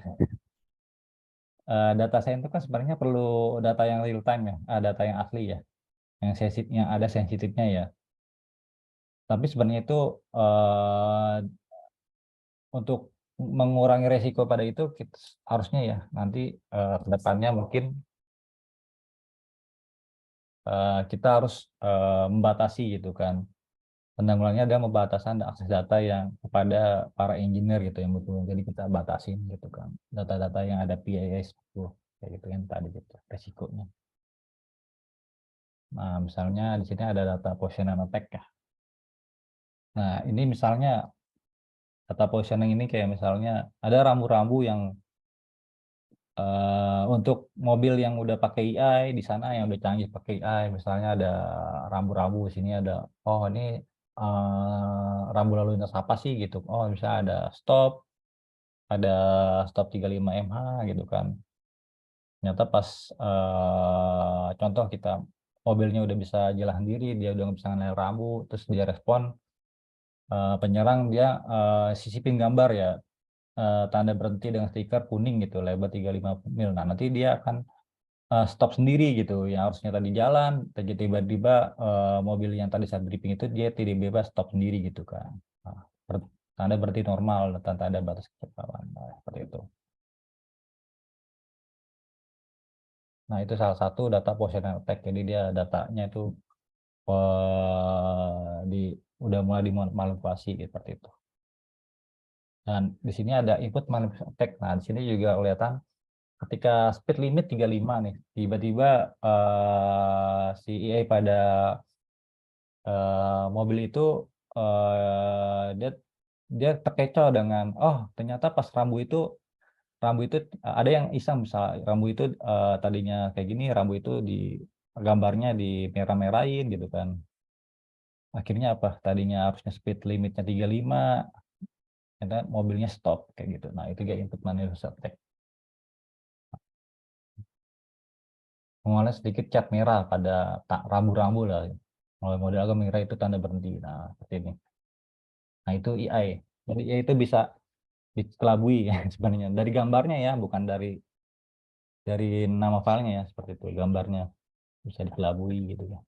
Data science itu kan sebenarnya perlu data yang real time ya, data yang asli ya, yang ada sensitifnya ya. Tapi sebenarnya itu untuk mengurangi resiko pada itu harusnya ya nanti ke depannya mungkin kita harus membatasi gitu kan. Penanggulangannya ada pembatasan akses data yang kepada para engineer gitu yang betul. Jadi kita batasin gitu kan. Data-data yang ada PII kayak gitu yang tadi gitu resikonya. Nah, misalnya di sini ada data positioning attack ya. Nah, ini misalnya data positioning ini kayak misalnya ada rambu-rambu yang untuk mobil yang udah pakai AI di sana yang udah canggih pakai AI, misalnya ada rambu-rambu di sini ada, oh ini rambu lalu lintas apa sih gitu. Oh, bisa ada stop 35 mh gitu kan. Ternyata pas contoh kita mobilnya udah bisa jalan sendiri, dia udah bisa ngeliat rambu, terus dia respon penyerang dia sisipin gambar ya. tanda berhenti dengan stiker kuning gitu, lebar 35 mil. Nah, nanti dia akan stop sendiri gitu, yang harusnya tadi jalan, tiba-tiba mobil yang tadi saat drifting itu dia tiba-tiba stop sendiri gitu kan. Nah, tanda berhenti normal tanpa ada batas kecepatan. Nah, seperti itu. Nah, itu salah satu data positional attack. Jadi dia datanya itu udah mulai dimanipulasi seperti itu. Dan di sini ada input manipulasi attack. Nah, di sini juga kelihatan ketika speed limit 35 nih, tiba-tiba si AI pada mobil itu dia terkecoh dengan ternyata pas rambu itu ada yang iseng, misal rambu itu tadinya kayak gini, rambu itu di gambarnya di merah-merahin gitu kan. Akhirnya apa? Tadinya harusnya speed limitnya 35, ternyata mobilnya stop kayak gitu. Nah, itu dia input manipulasi attack. Mengalami sedikit cat merah pada rambu-rambu lah. Model agak merah itu tanda berhenti. Nah, seperti ini. Nah, itu AI. Jadi AI itu bisa dikelabui ya sebenarnya dari gambarnya ya, bukan dari nama filenya ya, seperti itu. Gambarnya bisa dikelabui gitu ya.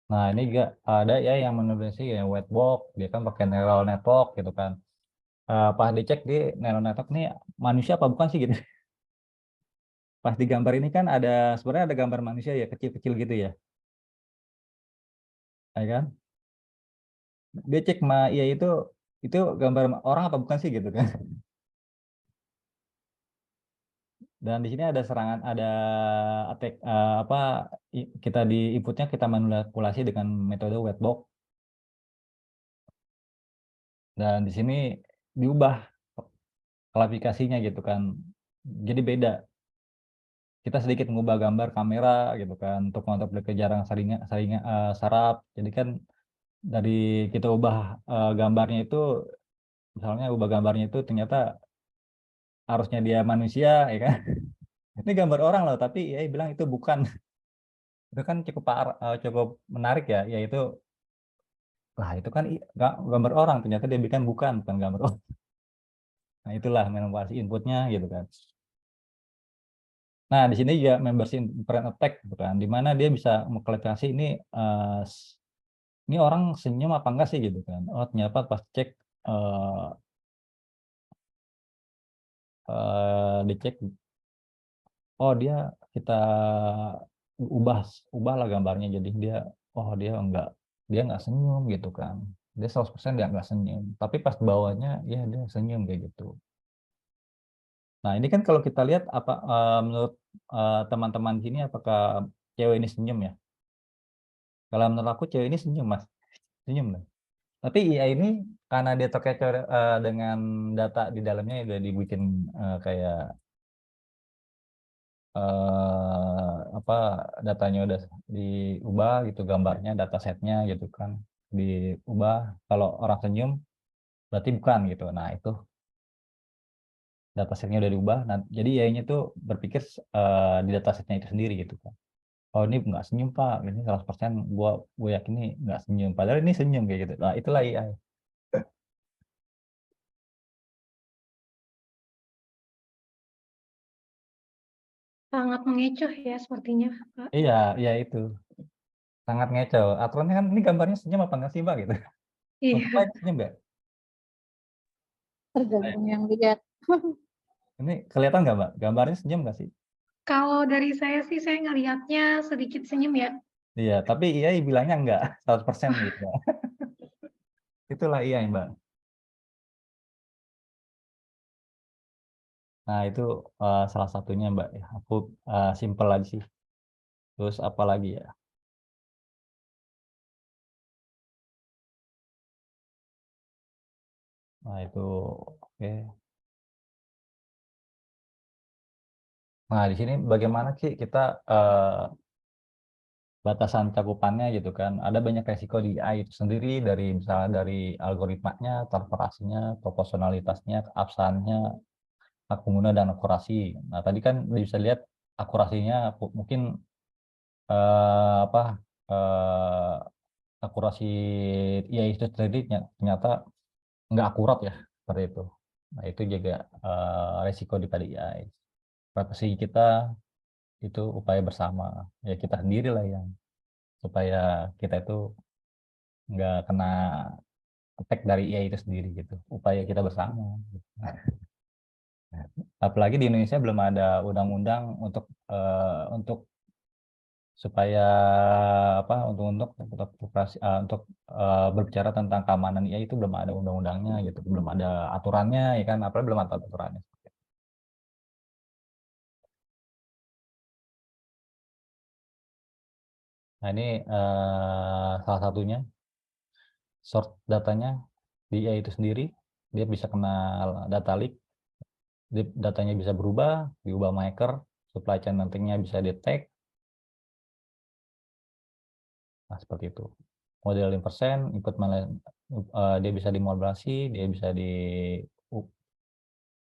Nah, ini juga ada ya yang menulis ya white box, dia kan pakai neural network gitu kan. Pas dicek di neural network ini manusia apa bukan sih gitu. Pas di gambar ini kan sebenarnya ada gambar manusia ya, kecil-kecil gitu ya. Ya kan? Dia cek ya itu gambar orang apa bukan sih gitu kan. Dan di sini ada serangan, ada attack kita di inputnya kita manipulasi dengan metode white box. Dan di sini diubah klasifikasinya gitu kan. Jadi beda. Kita sedikit mengubah gambar kamera gitu kan untuk mengontrol kejarang saraf. Jadi kan dari kita ubah gambarnya itu, misalnya ubah gambarnya itu ternyata harusnya dia manusia ya kan. Ini gambar orang loh, tapi ya bilang itu bukan. Itu kan cukup menarik ya, yaitu lah itu kan gambar orang, ternyata dia bikin bukan gambar orang. Nah, itulah manipulasi inputnya gitu kan. Nah, di sini juga membership brand attack gitu kan, di mana dia bisa mengklasifikasi ini orang senyum apa enggak sih gitu kan. Oh, ternyata pas cek dicek, oh dia kita ubahlah gambarnya jadi dia nggak senyum gitu kan. Dia 100% dia nggak senyum, tapi pas bawahnya ya dia senyum kayak gitu. Nah, ini kan kalau kita lihat menurut teman-teman di sini apakah cewek ini senyum ya? Kalau menurut aku cewek ini senyum, Mas. Senyum lah. Tapi AI ini karena dia terkecoh dengan data di dalamnya udah dibikin kayak datanya udah diubah gitu, gambarnya, datasetnya gitu kan diubah. Kalau orang senyum berarti bukan gitu. Nah, itu datasetnya udah diubah. Nah, jadi AI-nya tuh berpikir di datasetnya itu sendiri gitu kan. Oh, ini nggak senyum Pak, ini 100% gue yakin ini nggak senyum. Padahal ini senyum kayak gitu. Nah, itulah AI. Sangat mengecoh ya sepertinya, Pak. Iya, iya itu. Sangat ngeco. Aturannya kan ini gambarnya senyum apa nggak sih Mbak gitu. Untuk Iya. Pak senyum nggak? Tergantung yang lihat. Ini kelihatan nggak Mbak? Gambarnya senyum nggak sih? Kalau dari saya sih, saya ngelihatnya sedikit senyum ya. Iya, tapi iya bilangnya enggak 100% gitu. Itulah iya Mbak. Nah, itu salah satunya Mbak. Aku simpel aja sih. Terus apa lagi ya? Nah, itu oke. Nah, di sini bagaimana sih kita batasan cakupannya gitu kan. Ada banyak resiko di AI itu sendiri, dari misalnya dari algoritmanya, transparansinya, proporsionalitasnya, keabsahannya, hak pengguna dan akurasi. Nah, tadi kan bisa lihat akurasinya mungkin akurasi AI itu sendiri ternyata nggak akurat ya, seperti itu. Nah, itu juga resiko daripada AI. Privasi kita itu upaya bersama, ya kita sendiri lah yang supaya kita itu nggak kena attack dari AI itu sendiri gitu. Upaya kita bersama. Apalagi di Indonesia belum ada undang-undang untuk supaya untuk berbicara tentang keamanan AI itu belum ada undang-undangnya gitu, belum ada aturannya ya kan, apalagi belum ada aturannya. Nah, ini salah satunya source datanya di AI itu sendiri, dia bisa kena data leak, datanya bisa berubah, diubah maker, supply chain nantinya bisa detect. Nah, seperti itu. Model 5%, dia bisa dimodulasi, dia bisa di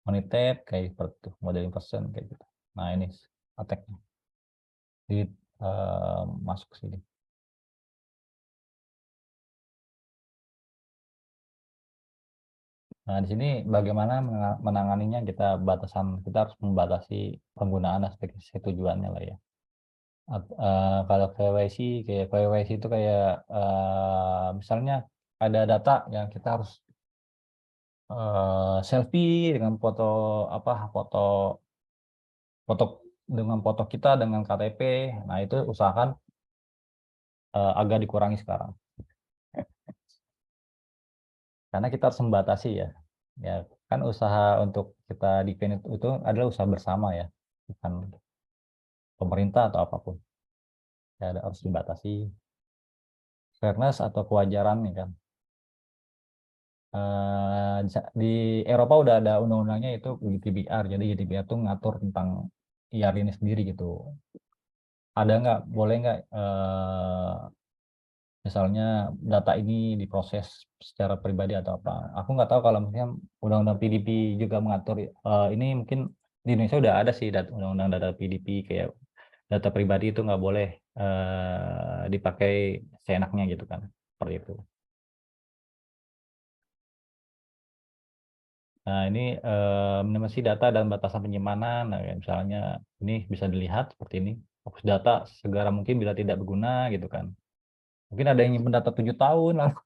monitor kayak seperti itu, model 5% kayak gitu. Nah, ini attack-nya. Jadi masuk sini. Nah, di sini bagaimana menanganinya, kita harus membatasi penggunaan aspek tujuannya lah ya. Kalau KYC itu kayak misalnya ada data yang kita harus selfie dengan foto dengan foto kita dengan KTP. Nah, itu usahakan agak dikurangi sekarang. Karena kita harus membatasi ya. Ya, kan usaha untuk kita defend itu adalah usaha bersama ya, bukan pemerintah atau apapun. Ya, harus dibatasi fairness atau kewajaran nih kan. Di Eropa udah ada undang-undangnya itu GDPR. Jadi GDPR itu ngatur tentang IR ini sendiri gitu. Ada nggak, boleh nggak misalnya data ini diproses secara pribadi atau apa. Aku nggak tahu kalau misalnya undang-undang PDP juga mengatur ini, mungkin di Indonesia udah ada sih undang-undang data PDP, kayak data pribadi itu nggak boleh dipakai seenaknya gitu kan, seperti itu. Nah, ini minimasi data dan batasan penyimpanan. Nah, misalnya ini bisa dilihat seperti ini. Hapus data segera mungkin bila tidak berguna gitu kan. Mungkin ada yang nyimpen data 7 tahun lalu.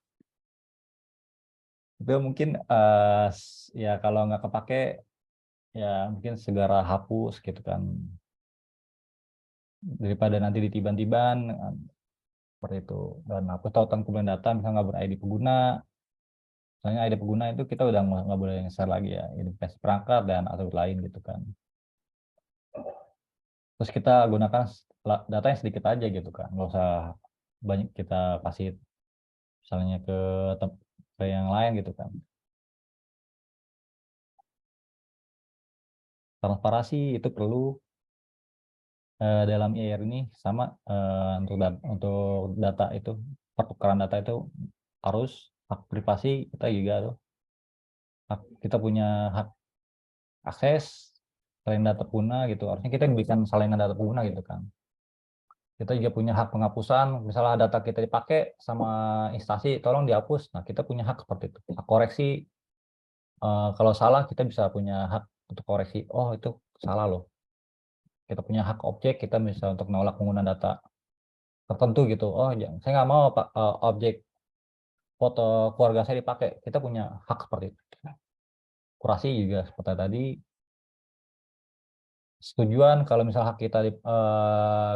Itu mungkin ya kalau nggak kepake ya mungkin segera hapus gitu kan. Daripada nanti ditiban-tiban seperti itu. Dan hapus tautan kumpulan data misalnya nggak ber-ID pengguna. Misalnya ID pengguna itu kita udah nggak boleh share lagi ya. Identifikasi perangkat dan atribut lain gitu kan. Terus kita gunakan data yang sedikit aja gitu kan, nggak usah banyak kita kasih misalnya ke yang lain gitu kan. Transparansi itu perlu dalam IR ini sama, untuk data itu, pertukaran data itu harus hak privasi kita juga tuh, kita punya hak akses selain data pengguna gitu, harusnya kita berikan salinan data pengguna gitu kan. Kita juga punya hak penghapusan, misalnya data kita dipakai sama instansi, tolong dihapus. Nah, kita punya hak seperti itu. Hak koreksi, kalau salah kita bisa punya hak untuk koreksi. Oh, itu salah loh. Kita punya hak objek, kita bisa untuk menolak penggunaan data tertentu gitu. Oh, saya nggak mau Pak, objek foto keluarga saya dipakai. Kita punya hak seperti itu. Kurasi juga seperti tadi. Setujuan kalau misalnya hak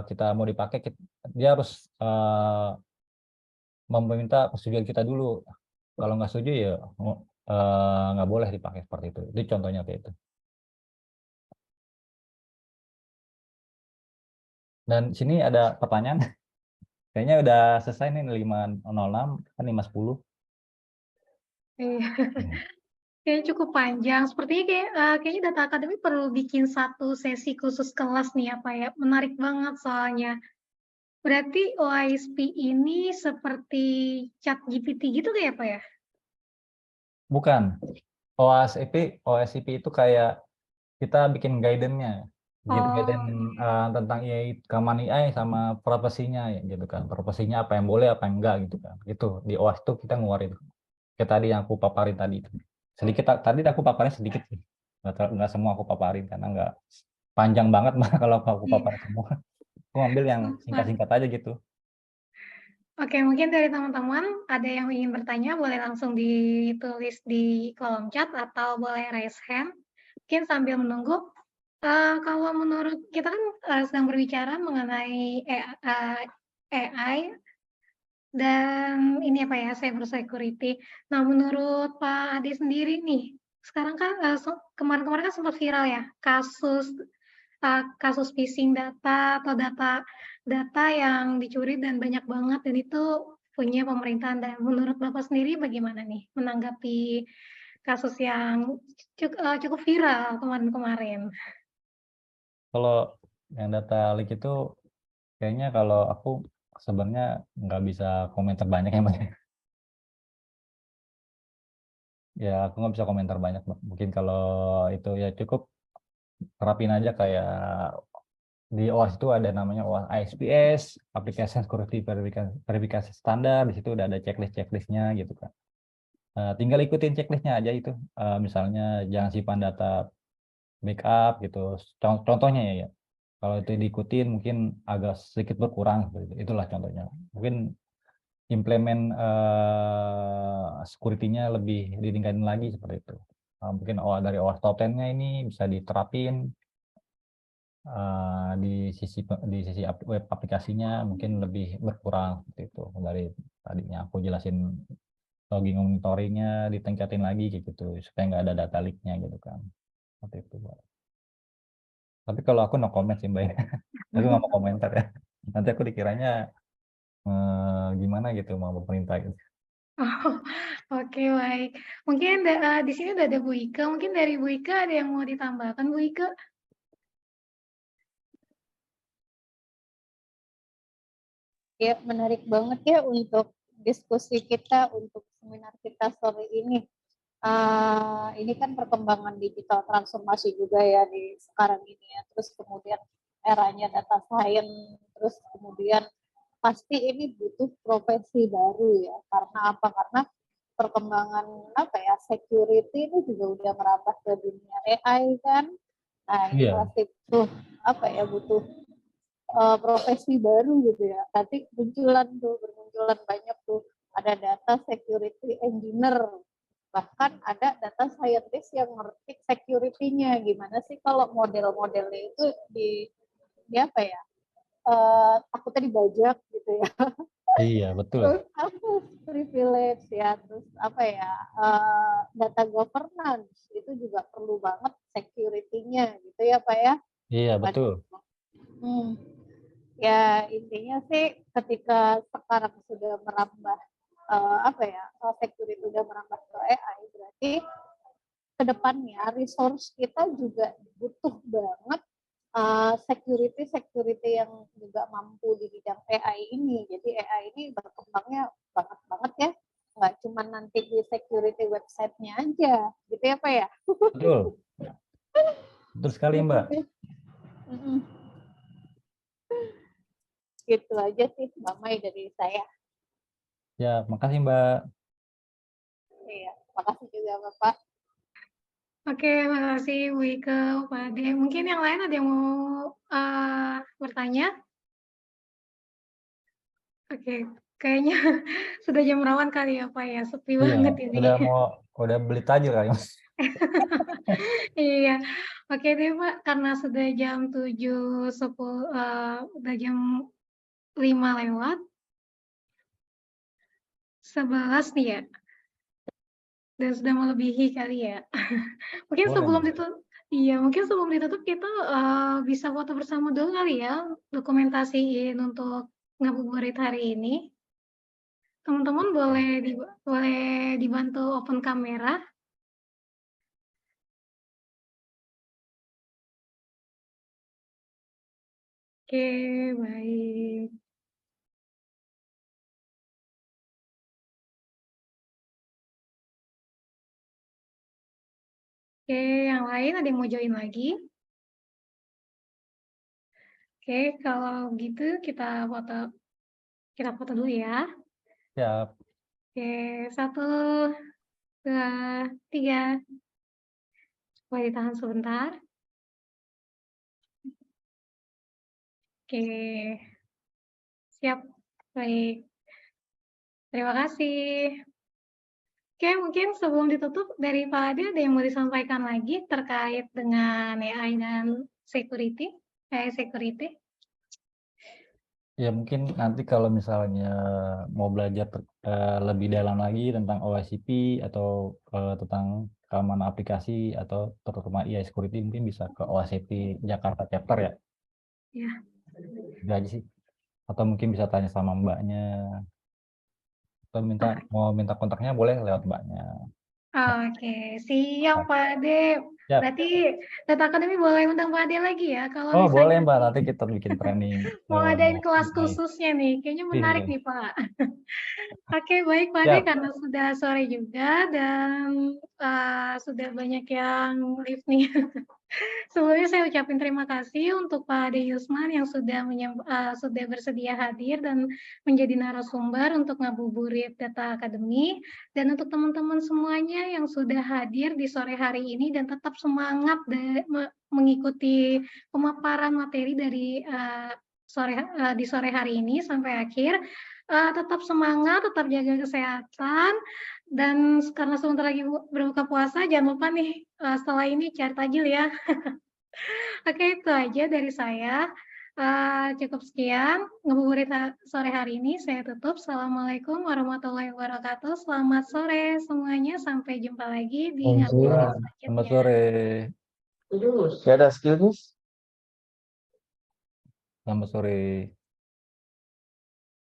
kita mau dipakai, dia harus meminta persetujuan kita dulu. Kalau nggak setuju ya nggak boleh dipakai seperti itu. Itu contohnya kayak itu. Dan sini ada pertanyaan. Kayaknya udah selesai nih 5.06 kan 5.10. Iya. Kayaknya cukup panjang. Sepertinya kayaknya data akademi perlu bikin satu sesi khusus kelas nih apa ya. Menarik banget soalnya. Berarti OISP ini seperti ChatGPT gitu kayak apa ya? Bukan. OSIP itu kayak kita bikin guidance-nya. Gitu bedain Oh, tentang AI, keamanan AI sama privasinya ya gitu kan. Privasinya apa yang boleh apa yang enggak gitu kan. Itu di OAS itu kita ngeluarin kayak tadi yang aku paparin tadi itu. Sedikit tadi aku paparin sedikit sih. Nggak semua aku paparin karena nggak panjang banget mah kalau aku paparin iya. semua. Aku ambil yang Super. singkat-singkat aja gitu. Oke, mungkin dari teman-teman ada yang ingin bertanya, boleh langsung ditulis di kolom chat atau boleh raise hand. Mungkin sambil menunggu, kalau menurut kita kan sedang berbicara mengenai AI dan ini apa ya, cyber security. Nah, menurut Pak Ade sendiri nih, sekarang kan kemarin-kemarin kan sempat viral ya kasus phishing data atau data yang dicuri dan banyak banget dan itu punya pemerintahan. Dan menurut Bapak sendiri bagaimana nih menanggapi kasus yang cukup viral kemarin-kemarin? Kalau yang data leak itu kayaknya kalau aku sebenarnya nggak bisa komentar banyak ya Mbak. Ya aku nggak bisa komentar banyak Mbak. Mungkin kalau itu ya cukup terapin aja kayak di OAS itu ada namanya OAS ASPS, Application Security Verifikasi Standar, di situ udah ada checklistnya gitu kan. Tinggal ikutin checklistnya aja itu. Misalnya jangan simpan data backup gitu. Contohnya ya, ya. Kalau itu diikutin mungkin agak sedikit berkurang. Itulah contohnya. Mungkin implement security-nya lebih ditingkatin lagi seperti itu. Mungkin dari OWASP top 10-nya ini bisa diterapin di sisi web aplikasinya mungkin lebih berkurang seperti itu dari tadinya aku jelasin logging monitoringnya ditingkatin lagi kayak gitu supaya nggak ada data leak-nya gitu kan seperti itu Mbak. Tapi kalau aku no comment sih Mbak ya. Aku nggak mau komentar ya. Nanti aku dikiranya gimana gitu mau pemerintah gitu. Oh, oke baik. Mungkin di sini udah ada Bu Ika, mungkin dari Bu Ika ada yang mau ditambahkan Bu Ika? Ya, menarik banget ya untuk diskusi kita, untuk seminar kita sore ini. Ini kan perkembangan digital transformasi juga ya di sekarang ini ya. Terus kemudian eranya data science, terus kemudian pasti ini butuh profesi baru ya. Karena apa? Karena perkembangan apa ya security ini juga udah merambah ke dunia AI kan. Nah ini Iya, pasti butuh apa ya butuh profesi baru gitu ya. Nanti bermunculan banyak tuh. Ada data security engineer, bahkan ada data scientist yang ngerti security-nya. Gimana sih kalau model-modelnya itu di apa ya? Takutnya dibajak gitu ya. iya betul. Terus apa privilege ya, terus apa ya? Data governance itu juga perlu banget security-nya gitu ya, Pak ya. Iya betul. Waduh. Hmm. Ya intinya sih ketika sekarang sudah merambah apa ya security sudah merambah ke AI berarti kedepannya resource kita juga butuh banget security security yang juga mampu di bidang AI ini. Jadi AI ini berkembangnya banget banget ya, nggak cuma nanti di security websitenya aja gitu ya Pak ya. Betul. Betul sekali Gitu Mbak. sih. Gitu aja sih Mbak Mai dari saya. Ya, makasih Mbak. Iya, makasih juga Bapak. Oke, makasih Bu Ika, Pak Ade. Mungkin yang lain ada yang mau bertanya? Oke, kayaknya sudah jam rawan kali ya Pak ya, sepi Iya, banget ini. udah beli tajil kali Mas. Iya, oke deh Pak, karena sudah jam 7.10, udah jam 5 lewat, 11 nih ya, dan sudah melebihi kali ya. Mungkin Boleh sebelum Mbak. ditutup, iya mungkin sebelum ditutup kita bisa foto bersama dulu kali ya, dokumentasiin untuk ngabuburit hari ini. Teman-teman boleh dibantu open kamera. Oke, baik. Oke, yang lain ada yang mau join lagi? Oke, kalau gitu kita foto dulu ya. Siap. Oke, 1, 2, 3. Boleh ditahan sebentar. Oke, siap. Baik, terima kasih. Oke, mungkin sebelum ditutup dari Pak Ade ada yang mau disampaikan lagi terkait dengan AI dan security, AI security? Ya mungkin nanti kalau misalnya mau belajar lebih dalam lagi tentang OSCP atau tentang keamanan aplikasi atau terutama AI security mungkin bisa ke OSCP Jakarta chapter ya. Ya. Itu aja sih. Atau mungkin bisa tanya sama mbaknya atau mau minta kontaknya boleh lewat mbaknya. Oke, siap Pak Ade. Siap. Berarti Data Academy boleh undang Pak Ade lagi ya kalau Oh boleh misalnya mbak, nanti kita bikin training. mau ngadain kelas AI. khususnya nih. Kayaknya menarik Iya. nih Pak. Oke, baik Pak Ade, Siap. karena sudah sore juga dan sudah banyak yang live nih. Sebelumnya saya ucapin terima kasih untuk Pak Ade Yusman yang sudah bersedia hadir dan menjadi narasumber untuk ngabuburit Data Academy, dan untuk teman-teman semuanya yang sudah hadir di sore hari ini dan tetap semangat mengikuti pemaparan materi dari di sore hari ini sampai akhir. Tetap semangat, tetap jaga kesehatan, dan karena sebentar lagi berbuka puasa, jangan lupa nih setelah ini cari tajil ya. Oke, itu aja dari saya. Cukup sekian ngabuburit sore hari ini. Saya tutup. Assalamualaikum warahmatullahi wabarakatuh. Selamat sore semuanya. Sampai jumpa lagi di ngabuburit Selamat selanjutnya. sore. Gak ada skill nih. Selamat sore.